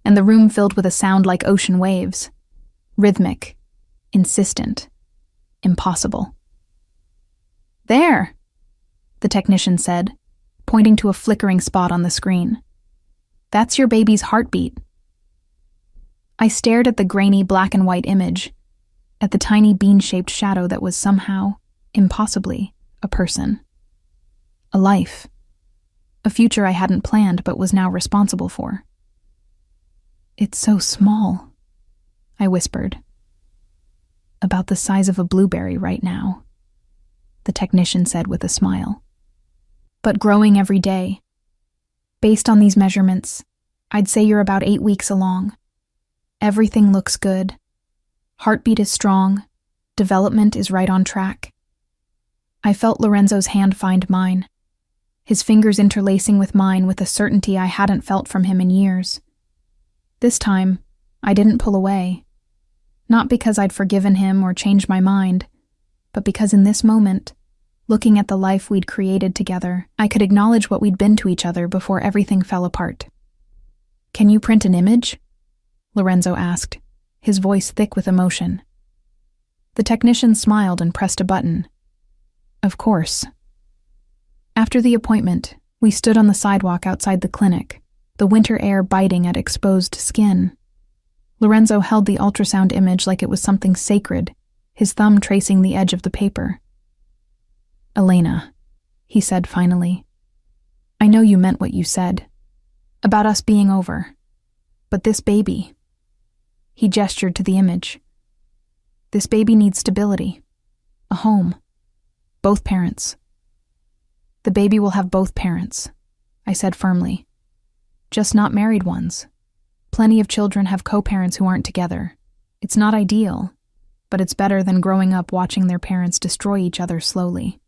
and the room filled with a sound like ocean waves. Rhythmic, insistent, impossible. "There," the technician said, pointing to a flickering spot on the screen. "That's your baby's heartbeat." I stared at the grainy black and white image, at the tiny bean-shaped shadow that was somehow, impossibly, a person. A life. A future I hadn't planned but was now responsible for. "It's so small," I whispered. "About the size of a blueberry right now," the technician said with a smile. "But growing every day. Based on these measurements, I'd say you're about 8 weeks along. Everything looks good. Heartbeat is strong. Development is right on track." I felt Lorenzo's hand find mine, his fingers interlacing with mine with a certainty I hadn't felt from him in years. This time, I didn't pull away. Not because I'd forgiven him or changed my mind, but because in this moment, looking at the life we'd created together, I could acknowledge what we'd been to each other before everything fell apart. "Can you print an image?" Lorenzo asked, his voice thick with emotion. The technician smiled and pressed a button. "Of course." After the appointment, we stood on the sidewalk outside the clinic, the winter air biting at exposed skin. Lorenzo held the ultrasound image like it was something sacred, his thumb tracing the edge of the paper. "Elena," he said finally, "I know you meant what you said. About us being over. But this baby, he gestured to the image. This baby needs stability, a home, both parents. The baby will have both parents, I said firmly. Just not married ones. Plenty of children have co-parents who aren't together. It's not ideal, but it's better than growing up watching their parents destroy each other slowly.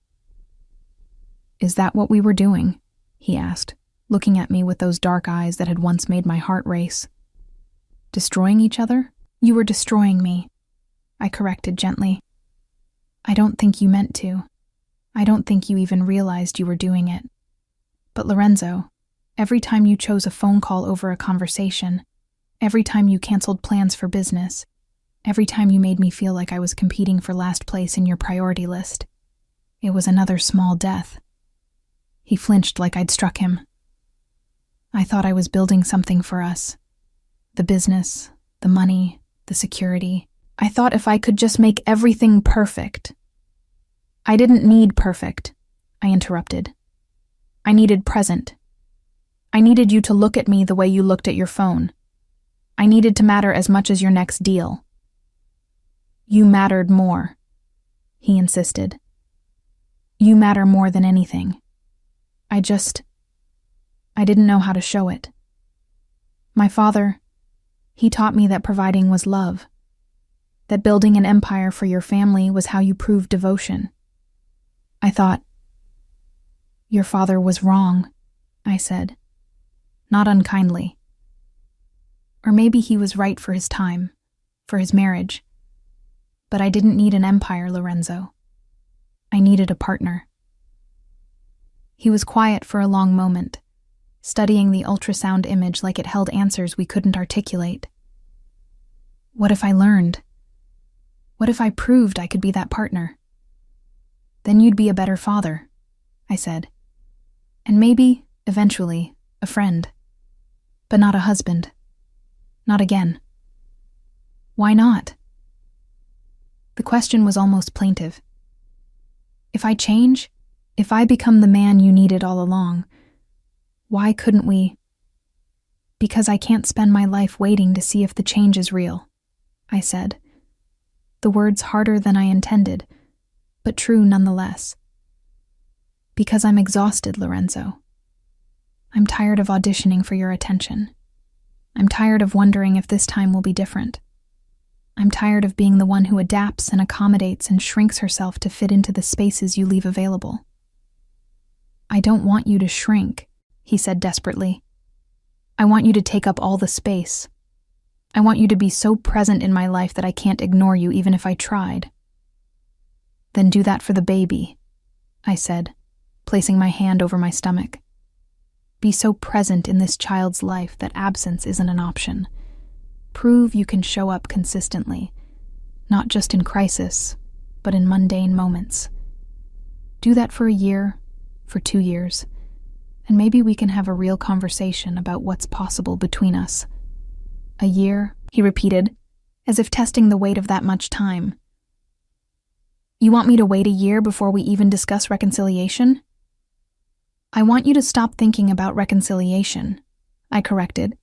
Is that what we were doing? He asked, looking at me with those dark eyes that had once made my heart race. Destroying each other? You were destroying me, I corrected gently. I don't think you meant to. I don't think you even realized you were doing it. But Lorenzo, every time you chose a phone call over a conversation, every time you canceled plans for business, every time you made me feel like I was competing for last place in your priority list, it was another small death. He flinched like I'd struck him. I thought I was building something for us. The business, the money, the security. I thought if I could just make everything perfect. I didn't need perfect, I interrupted. I needed present. I needed you to look at me the way you looked at your phone. I needed to matter as much as your next deal. You mattered more, he insisted. You matter more than anything. I didn't know how to show it. My father, he taught me that providing was love, that building an empire for your family was how you proved devotion. I thought, your father was wrong, I said, not unkindly. Or maybe he was right for his time, for his marriage. But I didn't need an empire, Lorenzo. I needed a partner. He was quiet for a long moment, studying the ultrasound image like it held answers we couldn't articulate. What if I learned? What if I proved I could be that partner? Then you'd be a better father, I said. And maybe, eventually, a friend. But not a husband. Not again. Why not? The question was almost plaintive. If I change, if I become the man you needed all along, why couldn't we? Because I can't spend my life waiting to see if the change is real, I said. The words harder than I intended, but true nonetheless. Because I'm exhausted, Lorenzo. I'm tired of auditioning for your attention. I'm tired of wondering if this time will be different. I'm tired of being the one who adapts and accommodates and shrinks herself to fit into the spaces you leave available. I don't want you to shrink, he said desperately. I want you to take up all the space. I want you to be so present in my life that I can't ignore you even if I tried. Then do that for the baby, I said, placing my hand over my stomach. Be so present in this child's life that absence isn't an option. Prove you can show up consistently, not just in crisis, but in mundane moments. Do that for a year, for 2 years, and maybe we can have a real conversation about what's possible between us. A year, he repeated, as if testing the weight of that much time. You want me to wait a year before we even discuss reconciliation? I want you to stop thinking about reconciliation, I corrected.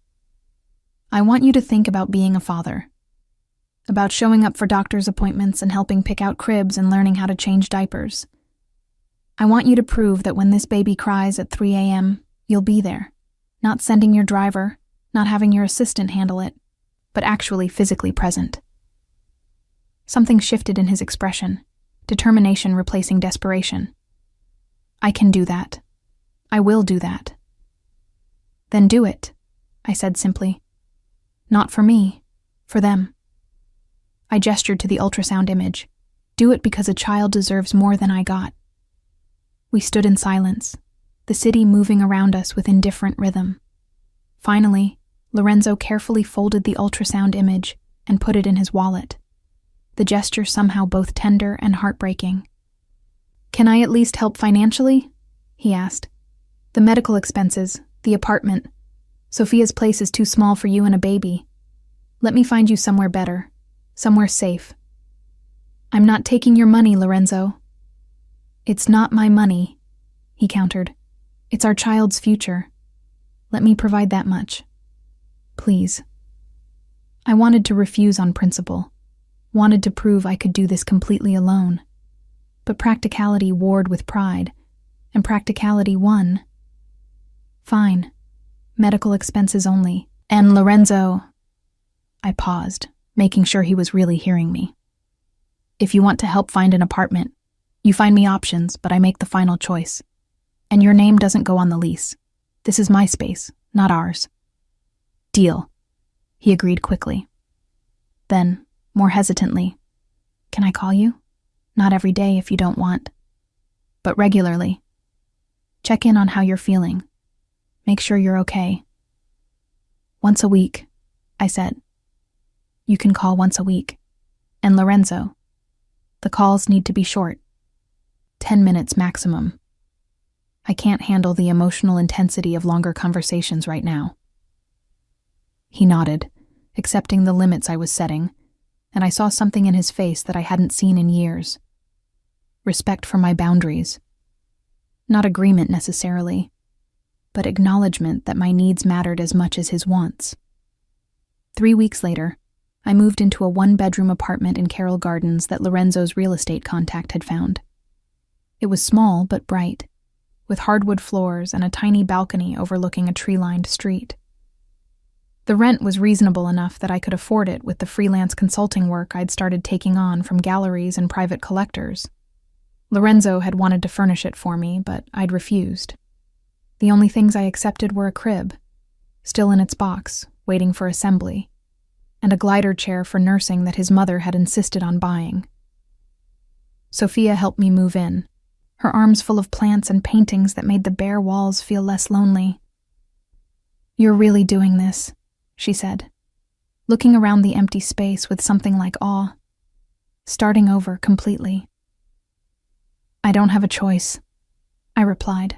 I want you to think about being a father, about showing up for doctor's appointments and helping pick out cribs and learning how to change diapers. I want you to prove that when this baby cries at 3 a.m., you'll be there, not sending your driver, not having your assistant handle it, but actually physically present. Something shifted in his expression, determination replacing desperation. I can do that. I will do that. Then do it, I said simply. Not for me, for them. I gestured to the ultrasound image. Do it because a child deserves more than I got. We stood in silence, the city moving around us with indifferent rhythm. Finally, Lorenzo carefully folded the ultrasound image and put it in his wallet, the gesture somehow both tender and heartbreaking. Can I at least help financially? He asked. The medical expenses, the apartment. Sophia's place is too small for you and a baby. Let me find you somewhere better, somewhere safe. I'm not taking your money, Lorenzo. It's not my money, he countered. It's our child's future. Let me provide that much. Please. I wanted to refuse on principle, wanted to prove I could do this completely alone. But practicality warred with pride, and practicality won. Fine. Medical expenses only. And Lorenzo... I paused, making sure he was really hearing me. If you want to help find an apartment, you find me options, but I make the final choice. And your name doesn't go on the lease. This is my space, not ours. Deal. He agreed quickly. Then, more hesitantly, can I call you? Not every day if you don't want, but regularly. Check in on how you're feeling. Make sure you're okay. Once a week, I said. You can call once a week. And Lorenzo, the calls need to be short. 10 minutes maximum. I can't handle the emotional intensity of longer conversations right now. He nodded, accepting the limits I was setting, and I saw something in his face that I hadn't seen in years. Respect for my boundaries. Not agreement necessarily, but acknowledgement that my needs mattered as much as his wants. 3 weeks later, I moved into a one-bedroom apartment in Carroll Gardens that Lorenzo's real estate contact had found. It was small but bright, with hardwood floors and a tiny balcony overlooking a tree-lined street. The rent was reasonable enough that I could afford it with the freelance consulting work I'd started taking on from galleries and private collectors. Lorenzo had wanted to furnish it for me, but I'd refused. The only things I accepted were a crib, still in its box, waiting for assembly, and a glider chair for nursing that his mother had insisted on buying. Sophia helped me move in, her arms full of plants and paintings that made the bare walls feel less lonely. "You're really doing this," she said, looking around the empty space with something like awe, starting over completely. "I don't have a choice," I replied,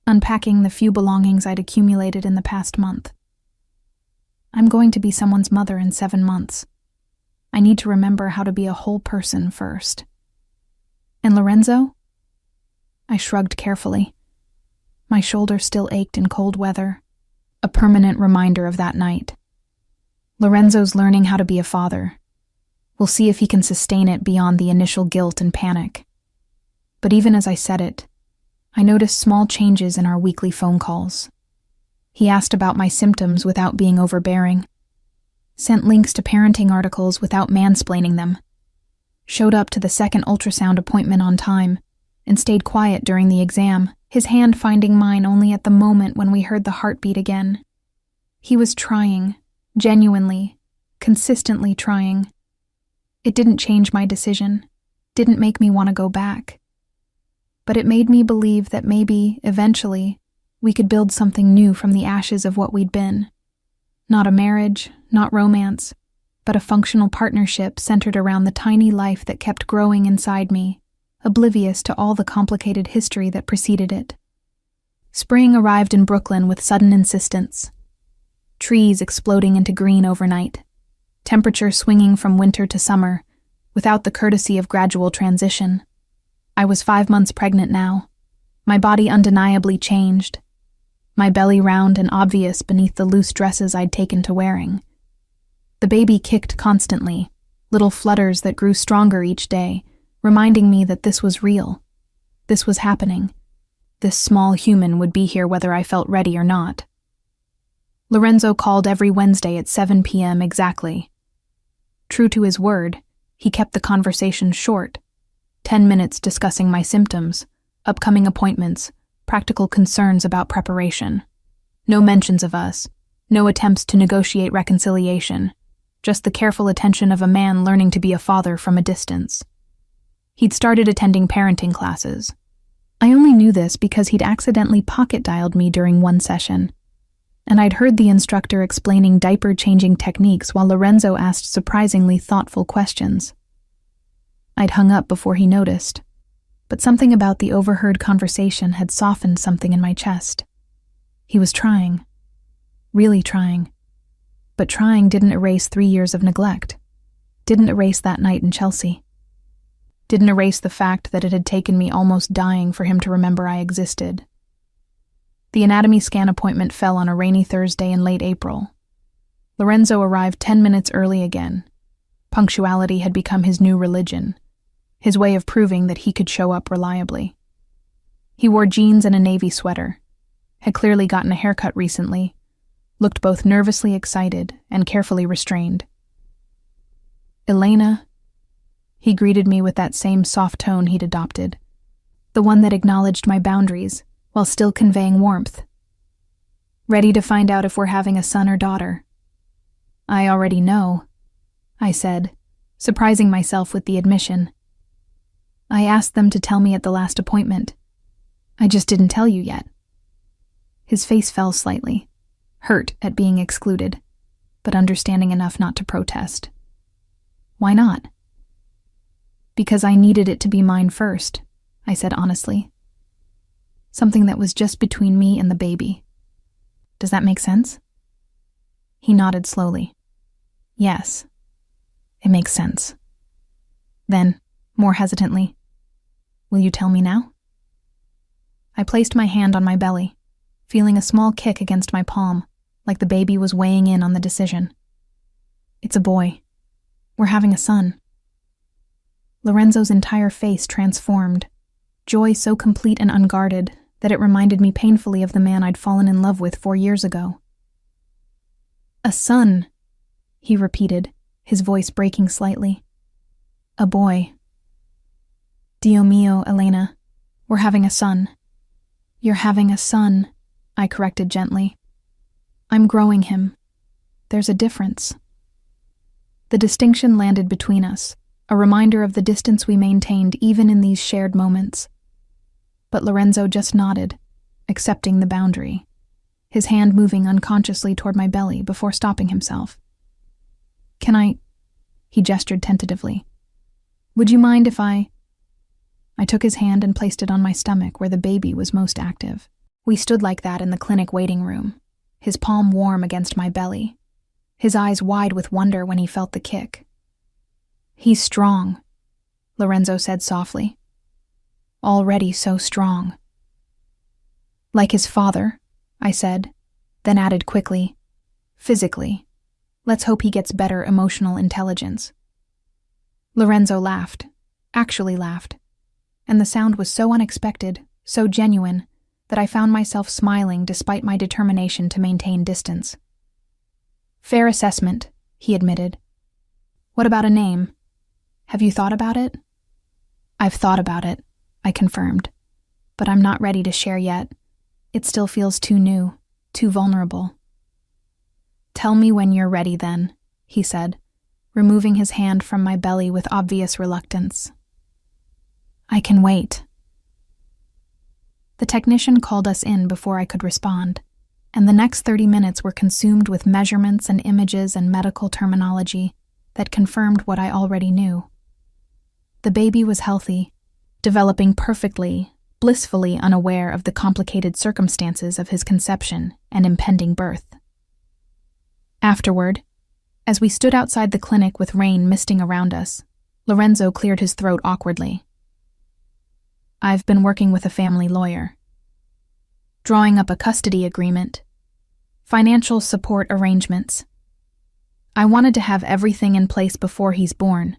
unpacking the few belongings I'd accumulated in the past month. "I'm going to be someone's mother in 7 months. I need to remember how to be a whole person first." "And Lorenzo?" I shrugged carefully. My shoulder still ached in cold weather, a permanent reminder of that night. "Lorenzo's learning how to be a father. We'll see if he can sustain it beyond the initial guilt and panic." But even as I said it, I noticed small changes in our weekly phone calls. He asked about my symptoms without being overbearing, sent links to parenting articles without mansplaining them, showed up to the second ultrasound appointment on time, and stayed quiet during the exam, his hand finding mine only at the moment when we heard the heartbeat again. He was trying, genuinely, consistently trying. It didn't change my decision, didn't make me want to go back. But it made me believe that maybe, eventually, we could build something new from the ashes of what we'd been. Not a marriage, not romance, but a functional partnership centered around the tiny life that kept growing inside me, oblivious to all the complicated history that preceded it. Spring arrived in Brooklyn with sudden insistence. Trees exploding into green overnight, temperature swinging from winter to summer, without the courtesy of gradual transition. I was 5 months pregnant now. My body undeniably changed, my belly round and obvious beneath the loose dresses I'd taken to wearing. The baby kicked constantly, little flutters that grew stronger each day, reminding me that this was real. This was happening. This small human would be here whether I felt ready or not. Lorenzo called every Wednesday at 7 p.m. exactly. True to his word, he kept the conversation short, 10 minutes discussing my symptoms, upcoming appointments, practical concerns about preparation. No mentions of us, no attempts to negotiate reconciliation, just the careful attention of a man learning to be a father from a distance. He'd started attending parenting classes. I only knew this because he'd accidentally pocket-dialed me during one session, and I'd heard the instructor explaining diaper-changing techniques while Lorenzo asked surprisingly thoughtful questions. I'd hung up before he noticed, but something about the overheard conversation had softened something in my chest. He was trying. Really trying. But trying didn't erase 3 years of neglect. Didn't erase that night in Chelsea. Didn't erase the fact that it had taken me almost dying for him to remember I existed. The anatomy scan appointment fell on a rainy Thursday in late April. Lorenzo arrived 10 minutes early again. Punctuality had become his new religion, his way of proving that he could show up reliably. He wore jeans and a navy sweater, had clearly gotten a haircut recently, looked both nervously excited and carefully restrained. "Elena," he greeted me with that same soft tone he'd adopted, the one that acknowledged my boundaries while still conveying warmth. "Ready to find out if we're having a son or daughter?" "I already know," I said, surprising myself with the admission. "I asked them to tell me at the last appointment. I just didn't tell you yet." His face fell slightly, hurt at being excluded, but understanding enough not to protest. "Why not?" "Because I needed it to be mine first," I said honestly. "Something that was just between me and the baby. Does that make sense?" He nodded slowly. "Yes, it makes sense." Then, more hesitantly, "Will you tell me now?" I placed my hand on my belly, feeling a small kick against my palm, like the baby was weighing in on the decision. "It's a boy. We're having a son." Lorenzo's entire face transformed, joy so complete and unguarded that it reminded me painfully of the man I'd fallen in love with 4 years ago. "A son," he repeated, his voice breaking slightly. "A boy." "Dio mio, Elena, we're having a son." "You're having a son," I corrected gently. "I'm growing him. There's a difference." The distinction landed between us, a reminder of the distance we maintained even in these shared moments. But Lorenzo just nodded, accepting the boundary, his hand moving unconsciously toward my belly before stopping himself. "Can I?" He gestured tentatively. "Would you mind if I took his hand and placed it on my stomach where the baby was most active. We stood like that in the clinic waiting room, his palm warm against my belly, his eyes wide with wonder when he felt the kick. "He's strong," Lorenzo said softly. "Already so strong." "Like his father," I said, then added quickly, "physically. Let's hope he gets better emotional intelligence." Lorenzo laughed, actually laughed, and the sound was so unexpected, so genuine, that I found myself smiling despite my determination to maintain distance. "Fair assessment," he admitted. "What about a name? Have you thought about it?" "I've thought about it," I confirmed, "but I'm not ready to share yet. It still feels too new, too vulnerable." "Tell me when you're ready then," he said, removing his hand from my belly with obvious reluctance. "I can wait." The technician called us in before I could respond, and the next 30 minutes were consumed with measurements and images and medical terminology that confirmed what I already knew. The baby was healthy, developing perfectly, blissfully unaware of the complicated circumstances of his conception and impending birth. Afterward, as we stood outside the clinic with rain misting around us, Lorenzo cleared his throat awkwardly. "I've been working with a family lawyer. Drawing up a custody agreement. Financial support arrangements. I wanted to have everything in place before he's born,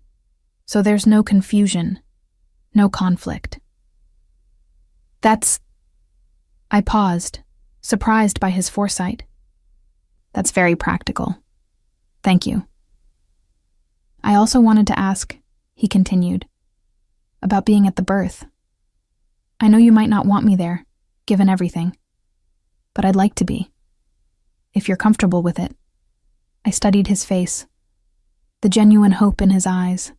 so there's no confusion, no conflict." I paused, surprised by his foresight. "That's very practical. Thank you." "I also wanted to ask," he continued, "about being at the birth. I know you might not want me there, given everything, but I'd like to be, if you're comfortable with it." I studied his face, the genuine hope in his eyes,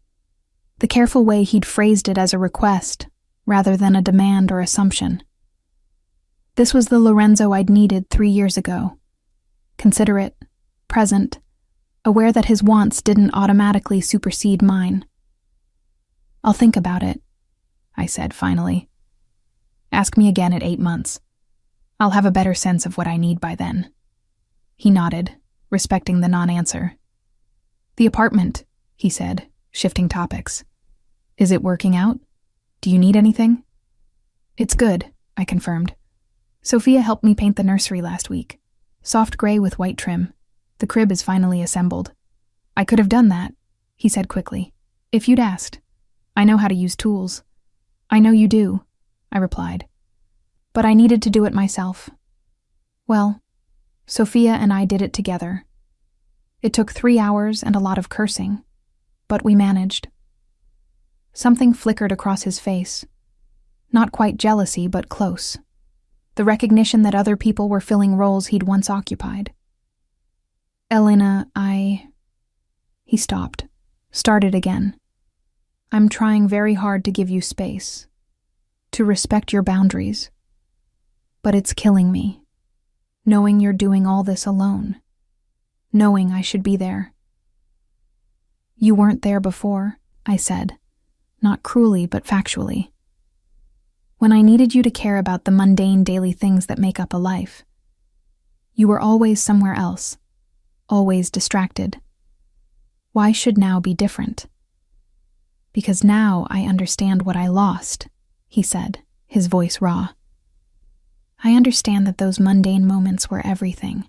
the careful way he'd phrased it as a request rather than a demand or assumption. This was the Lorenzo I'd needed 3 years ago, considerate, present, aware that his wants didn't automatically supersede mine. "I'll think about it," I said finally. "Ask me again at 8 months. I'll have a better sense of what I need by then." He nodded, respecting the non-answer. "The apartment," he said, shifting topics. "Is it working out? Do you need anything?" "It's good," I confirmed. "Sophia helped me paint the nursery last week. Soft gray with white trim. The crib is finally assembled. I could have done that, he said quickly, if you'd asked. I know how to use tools. I know you do, I replied. But I needed to do it myself. Well, Sophia and I did it together. It took 3 hours and a lot of cursing, but we managed. Something flickered across his face. Not quite jealousy, but close. The recognition that other people were filling roles he'd once occupied. Elena, He stopped, started again. I'm trying very hard to give you space, to respect your boundaries. But it's killing me, knowing you're doing all this alone, knowing I should be there. You weren't there before, I said, not cruelly but factually. When I needed you to care about the mundane daily things that make up a life, you were always somewhere else, always distracted. Why should now be different? Because now I understand what I lost, he said, his voice raw. I understand that those mundane moments were everything,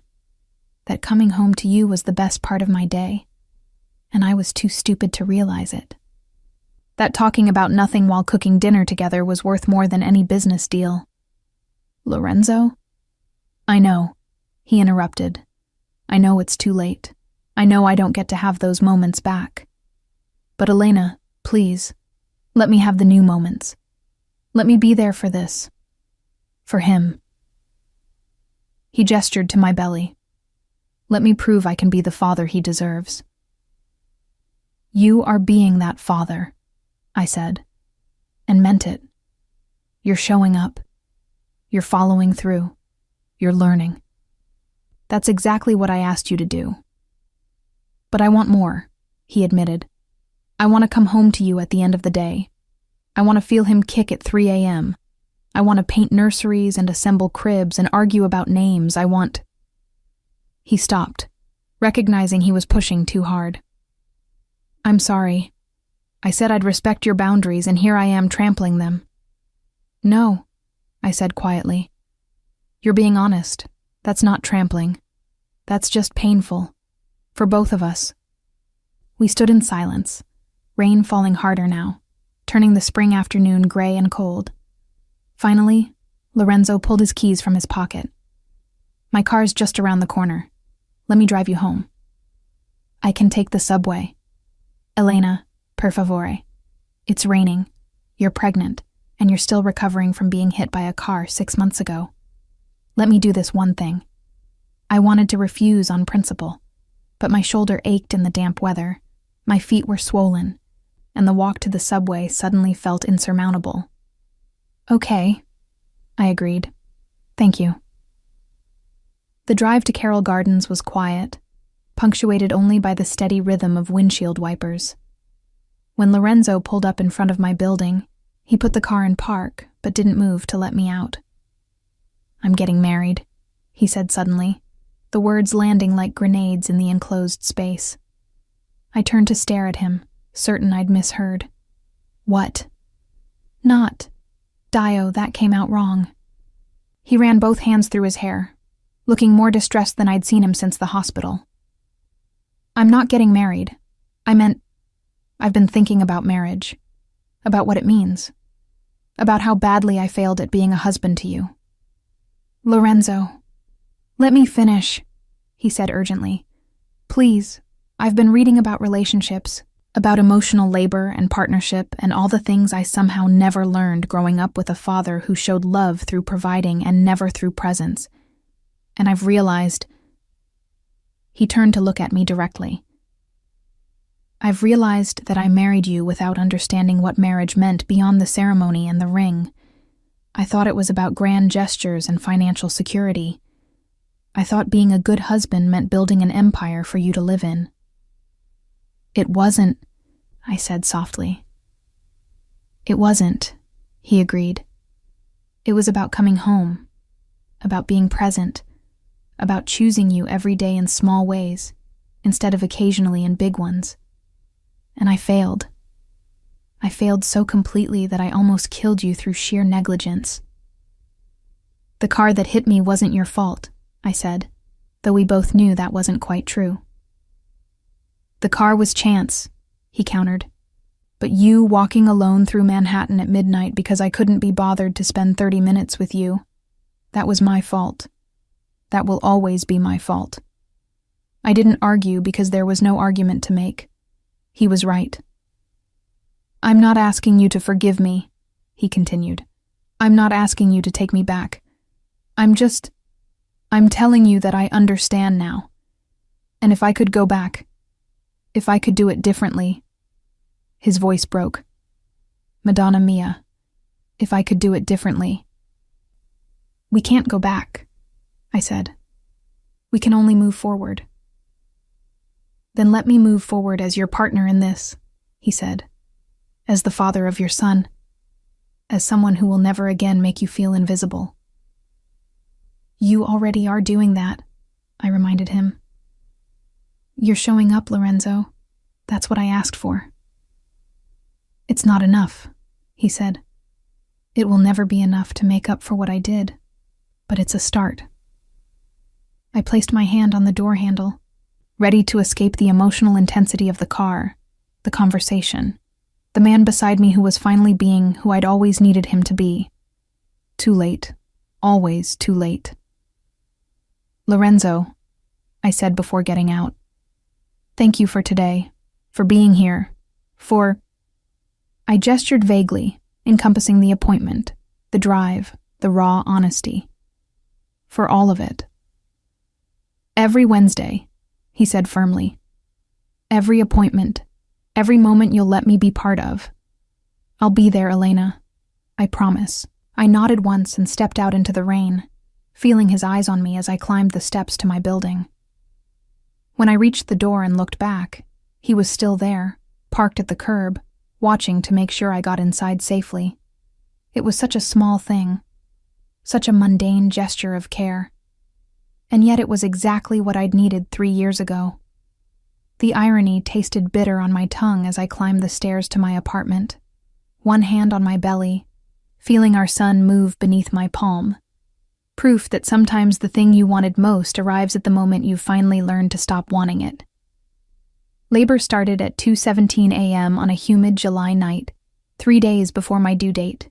that coming home to you was the best part of my day, and I was too stupid to realize it. That talking about nothing while cooking dinner together was worth more than any business deal. Lorenzo? I know, he interrupted. I know it's too late. I know I don't get to have those moments back. But Elena, please, let me have the new moments. Let me be there for this. For him. He gestured to my belly. Let me prove I can be the father he deserves. You are being that father, I said, and meant it. You're showing up. You're following through. You're learning. That's exactly what I asked you to do. But I want more, he admitted. I want to come home to you at the end of the day. I want to feel him kick at 3 a.m. I want to paint nurseries and assemble cribs and argue about names. He stopped, recognizing he was pushing too hard. I'm sorry. I said I'd respect your boundaries, and here I am trampling them. No, I said quietly. You're being honest. That's not trampling. That's just painful. For both of us. We stood in silence, rain falling harder now, turning the spring afternoon gray and cold. Finally, Lorenzo pulled his keys from his pocket. My car's just around the corner. Let me drive you home. I can take the subway. Elena, per favore. It's raining. You're pregnant, and you're still recovering from being hit by a car 6 months ago. Let me do this one thing. I wanted to refuse on principle, but my shoulder ached in the damp weather, my feet were swollen, and the walk to the subway suddenly felt insurmountable. Okay, I agreed. Thank you. The drive to Carroll Gardens was quiet, punctuated only by the steady rhythm of windshield wipers. When Lorenzo pulled up in front of my building, he put the car in park, but didn't move to let me out. I'm getting married, he said suddenly, the words landing like grenades in the enclosed space. I turned to stare at him, certain I'd misheard. What? Not. Dio, that came out wrong. He ran both hands through his hair, looking more distressed than I'd seen him since the hospital. I'm not getting married. I meant, I've been thinking about marriage, about what it means, about how badly I failed at being a husband to you. Lorenzo, let me finish, he said urgently. Please, I've been reading about relationships, about emotional labor and partnership and all the things I somehow never learned growing up with a father who showed love through providing and never through presence. And I've realized... He turned to look at me directly. I've realized that I married you without understanding what marriage meant beyond the ceremony and the ring. I thought it was about grand gestures and financial security. I thought being a good husband meant building an empire for you to live in. It wasn't, I said softly. It wasn't, he agreed. It was about coming home, about being present, about choosing you every day in small ways, instead of occasionally in big ones. And I failed. I failed so completely that I almost killed you through sheer negligence. The car that hit me wasn't your fault, I said. though we both knew that wasn't quite true. "The car was chance," he countered. "But you walking alone through Manhattan at midnight because I couldn't be bothered to spend 30 minutes with you, that was my fault. That will always be my fault." I didn't argue because there was no argument to make. He was right. "I'm not asking you to forgive me," he continued. "I'm not asking you to take me back. I'm telling you that I understand now. And if I could go back, if I could do it differently—" His voice broke. "Madonna mia, if I could do it differently." "We can't go back," I said. "We can only move forward." "Then let me move forward as your partner in this," he said. "As the father of your son. As someone who will never again make you feel invisible." "You already are doing that," I reminded him. "You're showing up, Lorenzo. That's what I asked for." "It's not enough," he said. "It will never be enough to make up for what I did, but it's a start." I placed my hand on the door handle, ready to escape the emotional intensity of the car, the conversation, the man beside me who was finally being who I'd always needed him to be. Too late. Always too late. "Lorenzo," I said before getting out. "Thank you for today, for being here, for—" I gestured vaguely, encompassing the appointment, the drive, the raw honesty. "For all of it." "Every Wednesday," he said firmly. "Every appointment, every moment you'll let me be part of. I'll be there, Elena. I promise." I nodded once and stepped out into the rain, feeling his eyes on me as I climbed the steps to my building. When I reached the door and looked back, he was still there, parked at the curb, watching to make sure I got inside safely. It was such a small thing, such a mundane gesture of care. And yet it was exactly what I'd needed 3 years ago. The irony tasted bitter on my tongue as I climbed the stairs to my apartment, one hand on my belly, feeling our son move beneath my palm. Proof that sometimes the thing you wanted most arrives at the moment you finally learn to stop wanting it. Labor started at 2:17 a.m. on a humid July night, 3 days before my due date.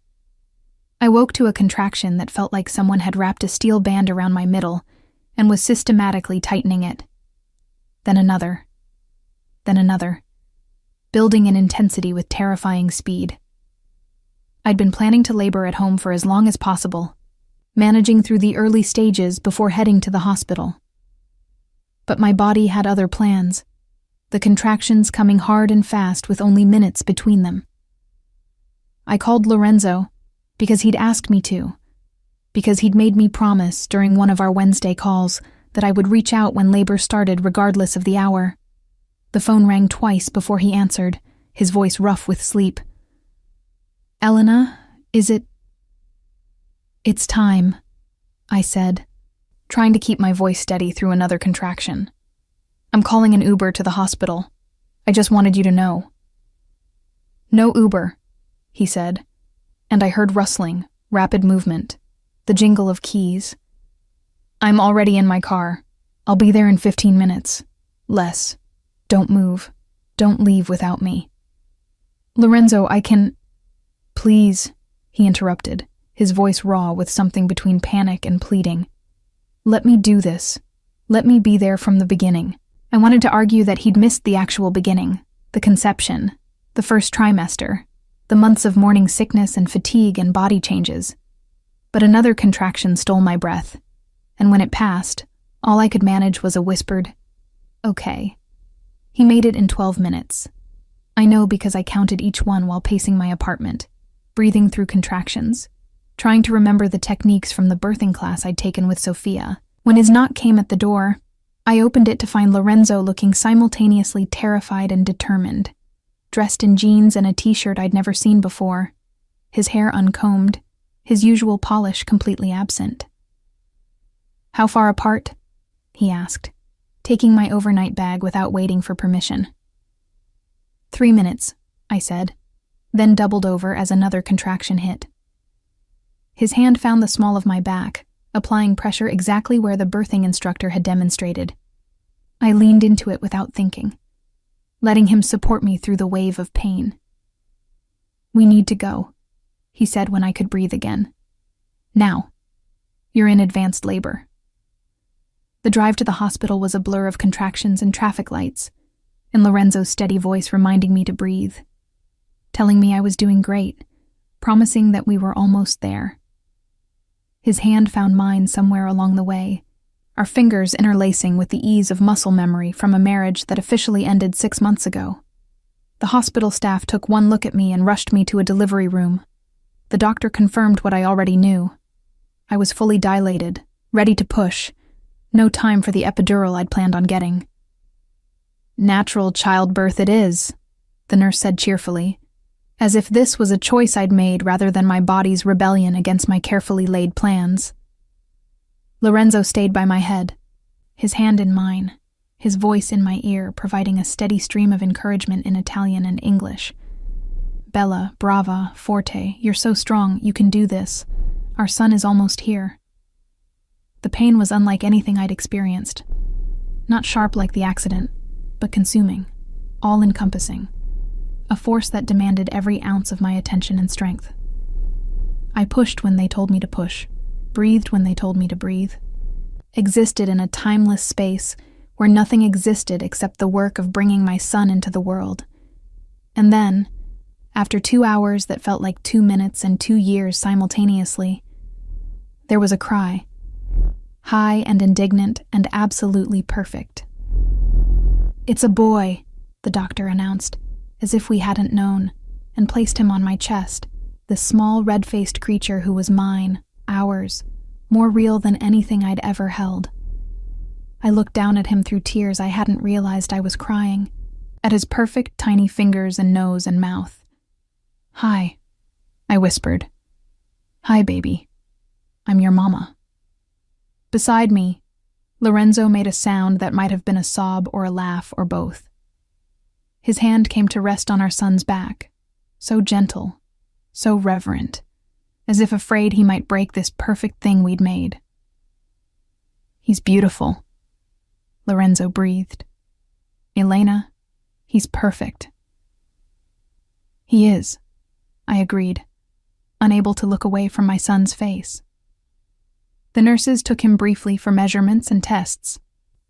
I woke to a contraction that felt like someone had wrapped a steel band around my middle and was systematically tightening it. Then another, building in intensity with terrifying speed. I'd been planning to labor at home for as long as possible, managing through the early stages before heading to the hospital. But my body had other plans, the contractions coming hard and fast with only minutes between them. I called Lorenzo because he'd asked me to, because he'd made me promise during one of our Wednesday calls that I would reach out when labor started regardless of the hour. The phone rang twice before he answered, his voice rough with sleep. "Elena, is it—" "It's time," I said, trying to keep my voice steady through another contraction. "I'm calling an Uber to the hospital. I just wanted you to know." "No Uber," he said, and I heard rustling, rapid movement, the jingle of keys. "I'm already in my car. I'll be there in 15 minutes. Less. Don't move. Don't leave without me." "Lorenzo, I can—" "Please," he interrupted, his voice raw with something between panic and pleading. "Let me do this. Let me be there from the beginning." I wanted to argue that he'd missed the actual beginning, the conception, the first trimester, the months of morning sickness and fatigue and body changes. But another contraction stole my breath, and when it passed, all I could manage was a whispered, "Okay." He made it in 12 minutes. I know because I counted each one while pacing my apartment, breathing through contractions, trying to remember the techniques from the birthing class I'd taken with Sophia. When his knock came at the door, I opened it to find Lorenzo looking simultaneously terrified and determined, dressed in jeans and a t-shirt I'd never seen before, his hair uncombed, his usual polish completely absent. "How far apart?" he asked, taking my overnight bag without waiting for permission. 3 minutes, I said, then doubled over as another contraction hit. His hand found the small of my back, applying pressure exactly where the birthing instructor had demonstrated. I leaned into it without thinking, letting him support me through the wave of pain. "We need to go," he said when I could breathe again. "Now. You're in advanced labor." The drive to the hospital was a blur of contractions and traffic lights, and Lorenzo's steady voice reminding me to breathe, telling me I was doing great, promising that we were almost there. His hand found mine somewhere along the way, our fingers interlacing with the ease of muscle memory from a marriage that officially ended 6 months ago. The hospital staff took one look at me and rushed me to a delivery room. The doctor confirmed what I already knew. I was fully dilated, ready to push. No time for the epidural I'd planned on getting. "Natural childbirth it is," the nurse said cheerfully, as if this was a choice I'd made rather than my body's rebellion against my carefully laid plans. Lorenzo stayed by my head, his hand in mine, his voice in my ear providing a steady stream of encouragement in Italian and English. "Bella, brava, forte, you're so strong, you can do this. Our son is almost here." The pain was unlike anything I'd experienced. Not sharp like the accident, but consuming, all-encompassing. A force that demanded every ounce of my attention and strength. I pushed when they told me to push, breathed when they told me to breathe, existed in a timeless space where nothing existed except the work of bringing my son into the world. And then, after 2 hours that felt like 2 minutes and 2 years simultaneously, there was a cry. High and indignant and absolutely perfect. "It's a boy," the doctor announced, as if we hadn't known, and placed him on my chest, this small red-faced creature who was mine, ours, more real than anything I'd ever held. I looked down at him through tears I hadn't realized I was crying, at his perfect tiny fingers and nose and mouth. "Hi," I whispered. "Hi, baby. I'm your mama." Beside me, Lorenzo made a sound that might have been a sob or a laugh or both. His hand came to rest on our son's back, so gentle, so reverent, as if afraid he might break this perfect thing we'd made. "He's beautiful," Lorenzo breathed. "Elena, he's perfect." "He is," I agreed, unable to look away from my son's face. The nurses took him briefly for measurements and tests,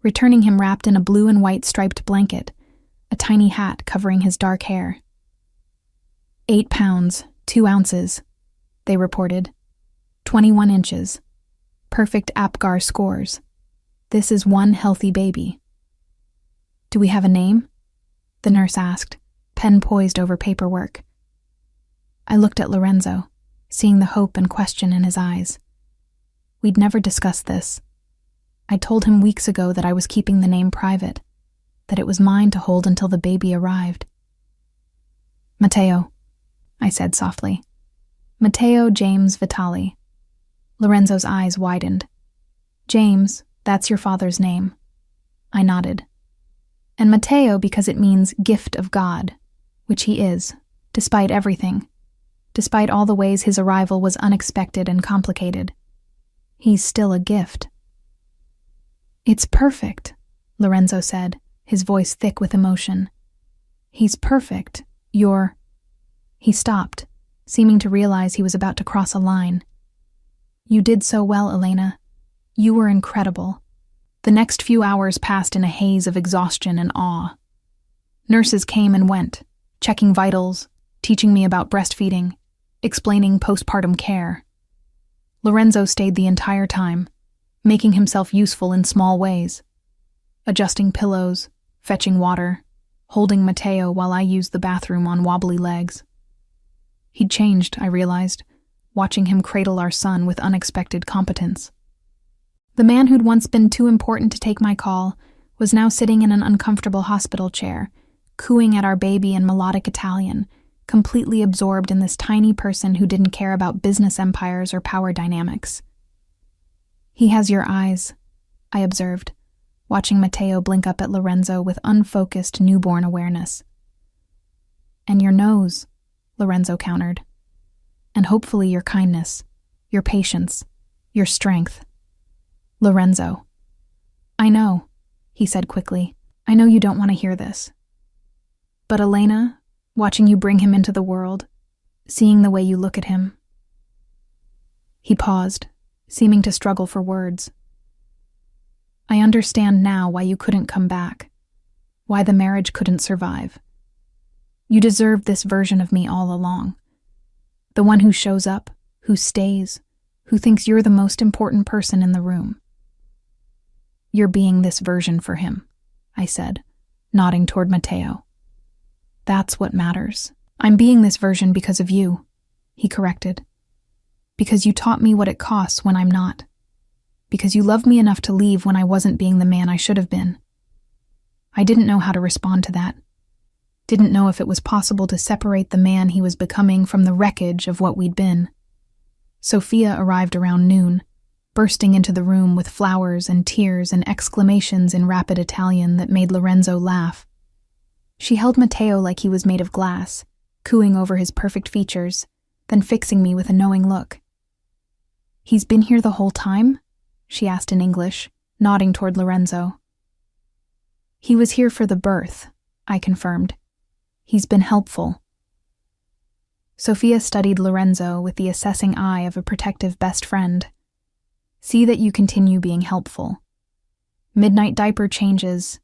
returning him wrapped in a blue and white striped blanket, a tiny hat covering his dark hair. 8 pounds, 2 ounces, they reported. 21 inches. Perfect APGAR scores. This is one healthy baby. "Do we have a name?" the nurse asked, pen poised over paperwork. I looked at Lorenzo, seeing the hope and question in his eyes. We'd never discussed this. I told him weeks ago that I was keeping the name private, that it was mine to hold until the baby arrived. "Matteo," I said softly. "Matteo James Vitali." Lorenzo's eyes widened. "James, that's your father's name." I nodded. "And Matteo because it means gift of God, which he is, despite everything, despite all the ways his arrival was unexpected and complicated. He's still a gift." "It's perfect," Lorenzo said, his voice thick with emotion. "He's perfect. You're—" He stopped, seeming to realize he was about to cross a line. "You did so well, Elena. You were incredible." The next few hours passed in a haze of exhaustion and awe. Nurses came and went, checking vitals, teaching me about breastfeeding, explaining postpartum care. Lorenzo stayed the entire time, making himself useful in small ways, adjusting pillows, fetching water, holding Matteo while I used the bathroom on wobbly legs. He'd changed, I realized, watching him cradle our son with unexpected competence. The man who'd once been too important to take my call was now sitting in an uncomfortable hospital chair, cooing at our baby in melodic Italian, completely absorbed in this tiny person who didn't care about business empires or power dynamics. "He has your eyes," I observed, watching Matteo blink up at Lorenzo with unfocused newborn awareness. "And your nose," Lorenzo countered. "And hopefully your kindness, your patience, your strength." Lorenzo. I know, he said quickly. I know you don't want to hear this. But Elena, watching you bring him into the world, seeing the way you look at him. He paused, seeming to struggle for words. I understand now why you couldn't come back, why the marriage couldn't survive. You deserved this version of me all along. The one who shows up, who stays, who thinks you're the most important person in the room. You're being this version for him, I said, nodding toward Matteo. That's what matters. I'm being this version because of you, he corrected. Because you taught me what it costs when I'm not. Because you loved me enough to leave when I wasn't being the man I should have been. I didn't know how to respond to that. Didn't know if it was possible to separate the man he was becoming from the wreckage of what we'd been. Sophia arrived around noon, bursting into the room with flowers and tears and exclamations in rapid Italian that made Lorenzo laugh. She held Matteo like he was made of glass, cooing over his perfect features, then fixing me with a knowing look. He's been here the whole time? She asked in English, nodding toward Lorenzo. He was here for the birth, I confirmed. He's been helpful. Sophia studied Lorenzo with the assessing eye of a protective best friend. See that you continue being helpful. Midnight diaper changes,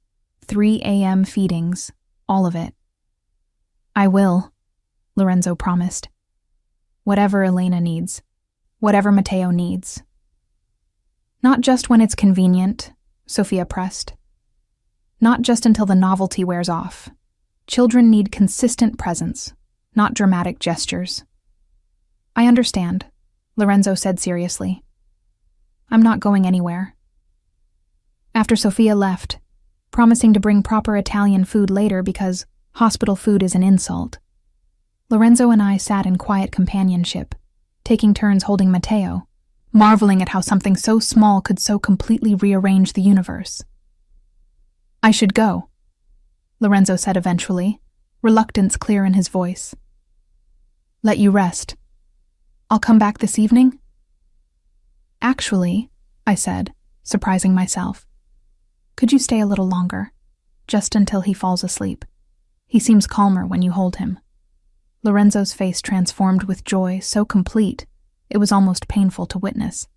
3 a.m. feedings, all of it. I will, Lorenzo promised. Whatever Elena needs, whatever Matteo needs. Not just when it's convenient, Sophia pressed. Not just until the novelty wears off. Children need consistent presence, not dramatic gestures. I understand, Lorenzo said seriously. I'm not going anywhere. After Sophia left, promising to bring proper Italian food later because hospital food is an insult, Lorenzo and I sat in quiet companionship, taking turns holding Matteo, marveling at how something so small could so completely rearrange the universe. I should go, Lorenzo said eventually, reluctance clear in his voice. Let you rest. I'll come back this evening? Actually, I said, surprising myself. Could you stay a little longer, just until he falls asleep? He seems calmer when you hold him. Lorenzo's face transformed with joy so complete, it was almost painful to witness.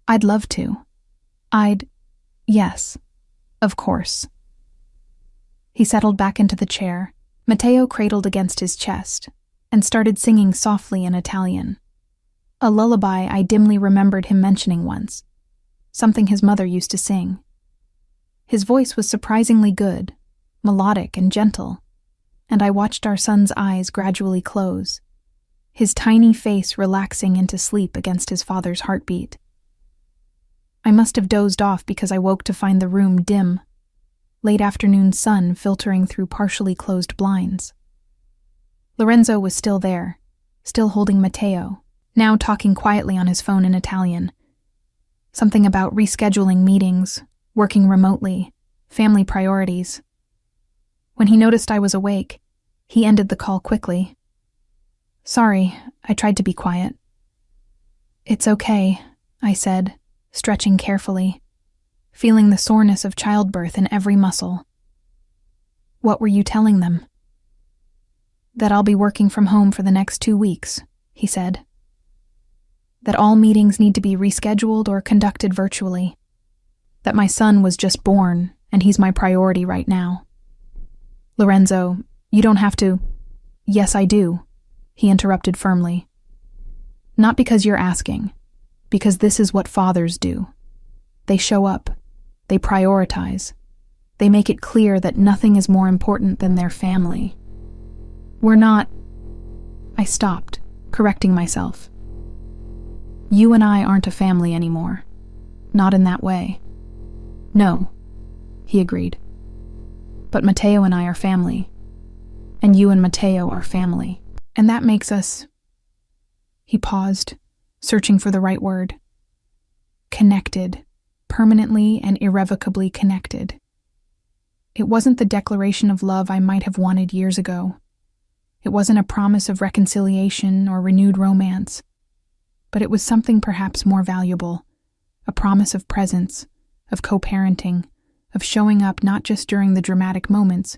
I'd love to. Yes, of course. He settled back into the chair, Matteo cradled against his chest, and started singing softly in Italian. A lullaby I dimly remembered him mentioning once, something his mother used to sing. His voice was surprisingly good, melodic and gentle, and I watched our son's eyes gradually close, his tiny face relaxing into sleep against his father's heartbeat. I must have dozed off because I woke to find the room dim, late afternoon sun filtering through partially closed blinds. Lorenzo was still there, still holding Matteo, now talking quietly on his phone in Italian. Something about rescheduling meetings, working remotely, family priorities. When he noticed I was awake, he ended the call quickly. Sorry, I tried to be quiet. It's okay, I said, stretching carefully, feeling the soreness of childbirth in every muscle. What were you telling them? That I'll be working from home for the next 2 weeks, he said. That all meetings need to be rescheduled or conducted virtually. That my son was just born, and he's my priority right now. Lorenzo, you don't have to. Yes, I do, he interrupted firmly. Not because you're asking, because this is what fathers do. They show up, they prioritize, they make it clear that nothing is more important than their family. We're not. I stopped, correcting myself. You and I aren't a family anymore. Not in that way. No, he agreed. But Matteo and I are family. And you and Matteo are family. And that makes us... He paused, searching for the right word. Connected. Permanently and irrevocably connected. It wasn't the declaration of love I might have wanted years ago. It wasn't a promise of reconciliation or renewed romance. But it was something perhaps more valuable, a promise of presence, of co-parenting, of showing up not just during the dramatic moments,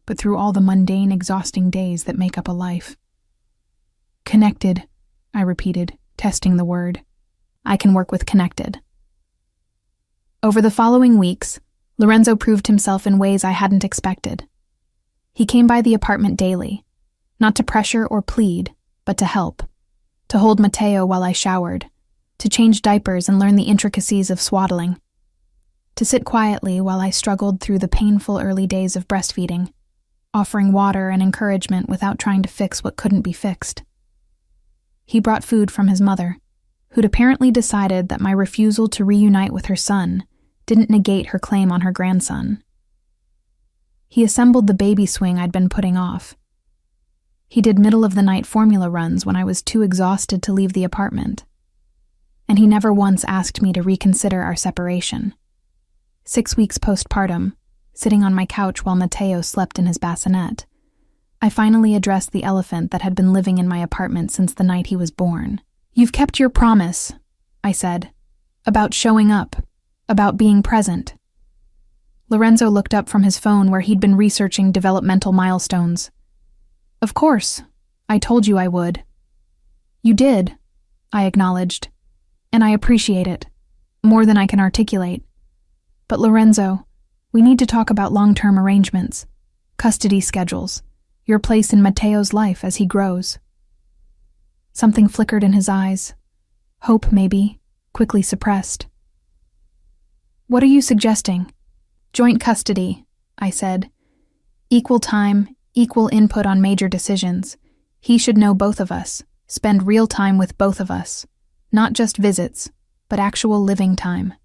but through all the mundane, exhausting days that make up a life. Connected, I repeated, testing the word. I can work with connected. Over the following weeks, Lorenzo proved himself in ways I hadn't expected. He came by the apartment daily, not to pressure or plead, but to help, to hold Mateo while I showered, to change diapers and learn the intricacies of swaddling, to sit quietly while I struggled through the painful early days of breastfeeding, offering water and encouragement without trying to fix what couldn't be fixed. He brought food from his mother, who'd apparently decided that my refusal to reunite with her son didn't negate her claim on her grandson. He assembled the baby swing I'd been putting off. He did middle-of-the-night formula runs when I was too exhausted to leave the apartment. And he never once asked me to reconsider our separation. 6 weeks postpartum, sitting on my couch while Mateo slept in his bassinet, I finally addressed the elephant that had been living in my apartment since the night he was born. "You've kept your promise," I said, "about showing up, about being present." Lorenzo looked up from his phone where he'd been researching developmental milestones. "Of course, I told you I would." "You did," I acknowledged, "and I appreciate it, more than I can articulate. But Lorenzo, we need to talk about long-term arrangements, custody schedules, your place in Mateo's life as he grows." Something flickered in his eyes. Hope, maybe, quickly suppressed. "What are you suggesting?" "Joint custody," I said. "Equal time, equal input on major decisions. He should know both of us, spend real time with both of us. Not just visits, but actual living time."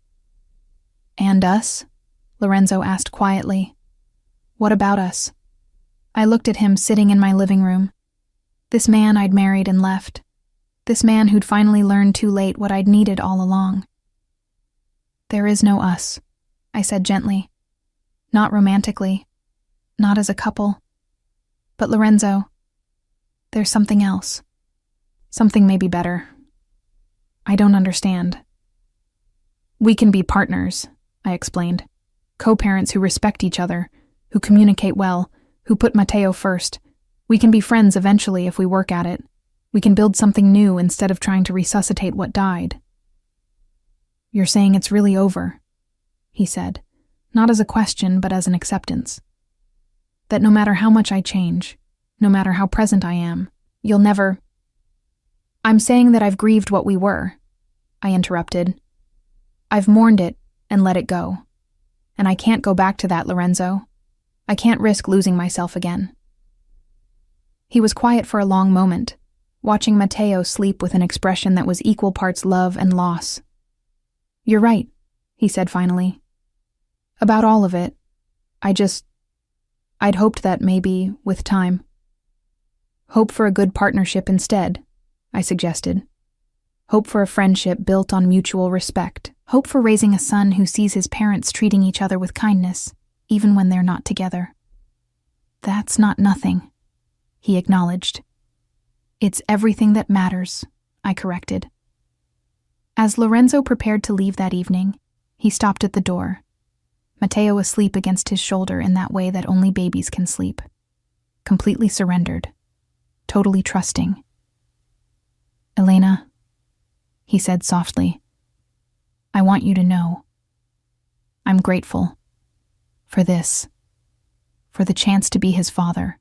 "And us?" Lorenzo asked quietly. "What about us?" I looked at him sitting in my living room. This man I'd married and left. This man who'd finally learned too late what I'd needed all along. "There is no us," I said gently. "Not romantically, not as a couple. But Lorenzo, there's something else. Something maybe better. I don't understand." "We can be partners," I explained. "Co-parents who respect each other, who communicate well, who put Mateo first. We can be friends eventually if we work at it. We can build something new instead of trying to resuscitate what died." "You're saying it's really over," he said, not as a question but as an acceptance. "That no matter how much I change, no matter how present I am, you'll never—" "I'm saying that I've grieved what we were," I interrupted. "I've mourned it and let it go. And I can't go back to that, Lorenzo. I can't risk losing myself again." He was quiet for a long moment, watching Mateo sleep with an expression that was equal parts love and loss. "You're right," he said finally. "About all of it. I'd hoped that maybe, with time." "Hope for a good partnership instead," I suggested. "Hope for a friendship built on mutual respect. Hope for raising a son who sees his parents treating each other with kindness, even when they're not together." "That's not nothing," he acknowledged. "It's everything that matters," I corrected. As Lorenzo prepared to leave that evening, he stopped at the door, Mateo asleep against his shoulder in that way that only babies can sleep, completely surrendered, totally trusting. "Elena," he said softly, "I want you to know. I'm grateful for this, for the chance to be his father,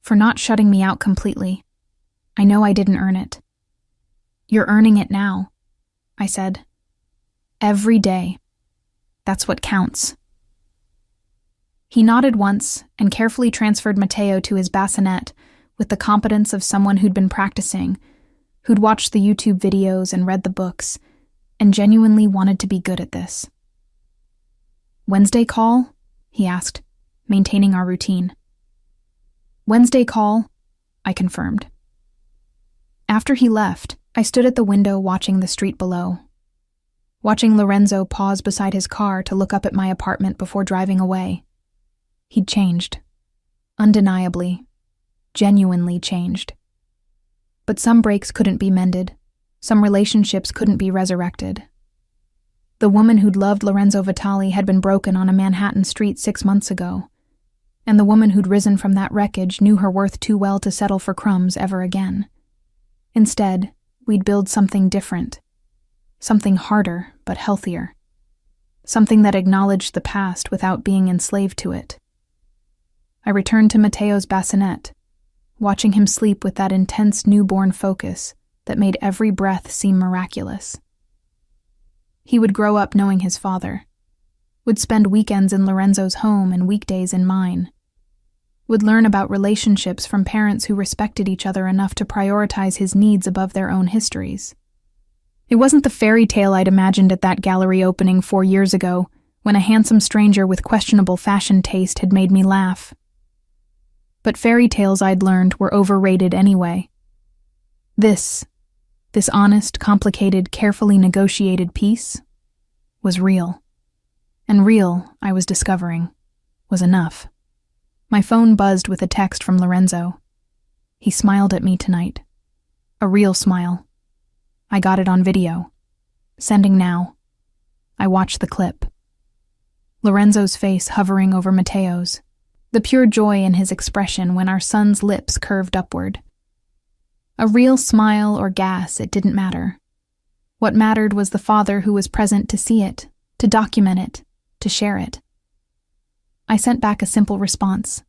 for not shutting me out completely. I know I didn't earn it." "You're earning it now," I said. "Every day. That's what counts." He nodded once and carefully transferred Mateo to his bassinet with the competence of someone who'd been practicing, who'd watched the YouTube videos and read the books, and genuinely wanted to be good at this. "Wednesday call?" he asked, maintaining our routine. "Wednesday call," I confirmed. After he left, I stood at the window watching the street below, watching Lorenzo pause beside his car to look up at my apartment before driving away. He'd changed. Undeniably, genuinely changed. But some breaks couldn't be mended, some relationships couldn't be resurrected. The woman who'd loved Lorenzo Vitali had been broken on a Manhattan street 6 months ago, and the woman who'd risen from that wreckage knew her worth too well to settle for crumbs ever again. Instead, we'd build something different, something harder but healthier, something that acknowledged the past without being enslaved to it. I returned to Matteo's bassinet, watching him sleep with that intense newborn focus that made every breath seem miraculous. He would grow up knowing his father, would spend weekends in Lorenzo's home and weekdays in mine, would learn about relationships from parents who respected each other enough to prioritize his needs above their own histories. It wasn't the fairy tale I'd imagined at that gallery opening 4 years ago, when a handsome stranger with questionable fashion taste had made me laugh. But fairy tales, I'd learned, were overrated anyway. This honest, complicated, carefully negotiated piece was real. And real, I was discovering, was enough. My phone buzzed with a text from Lorenzo. He smiled at me tonight. A real smile. I got it on video. Sending now. I watched the clip. Lorenzo's face hovering over Matteo's. The pure joy in his expression when our son's lips curved upward. A real smile or gas, it didn't matter. What mattered was the father who was present to see it, to document it, to share it. I sent back a simple response.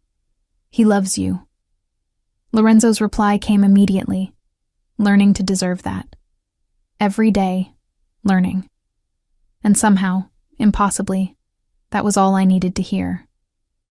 He loves you. Lorenzo's reply came immediately. Learning to deserve that. Every day, learning. And somehow, impossibly, that was all I needed to hear.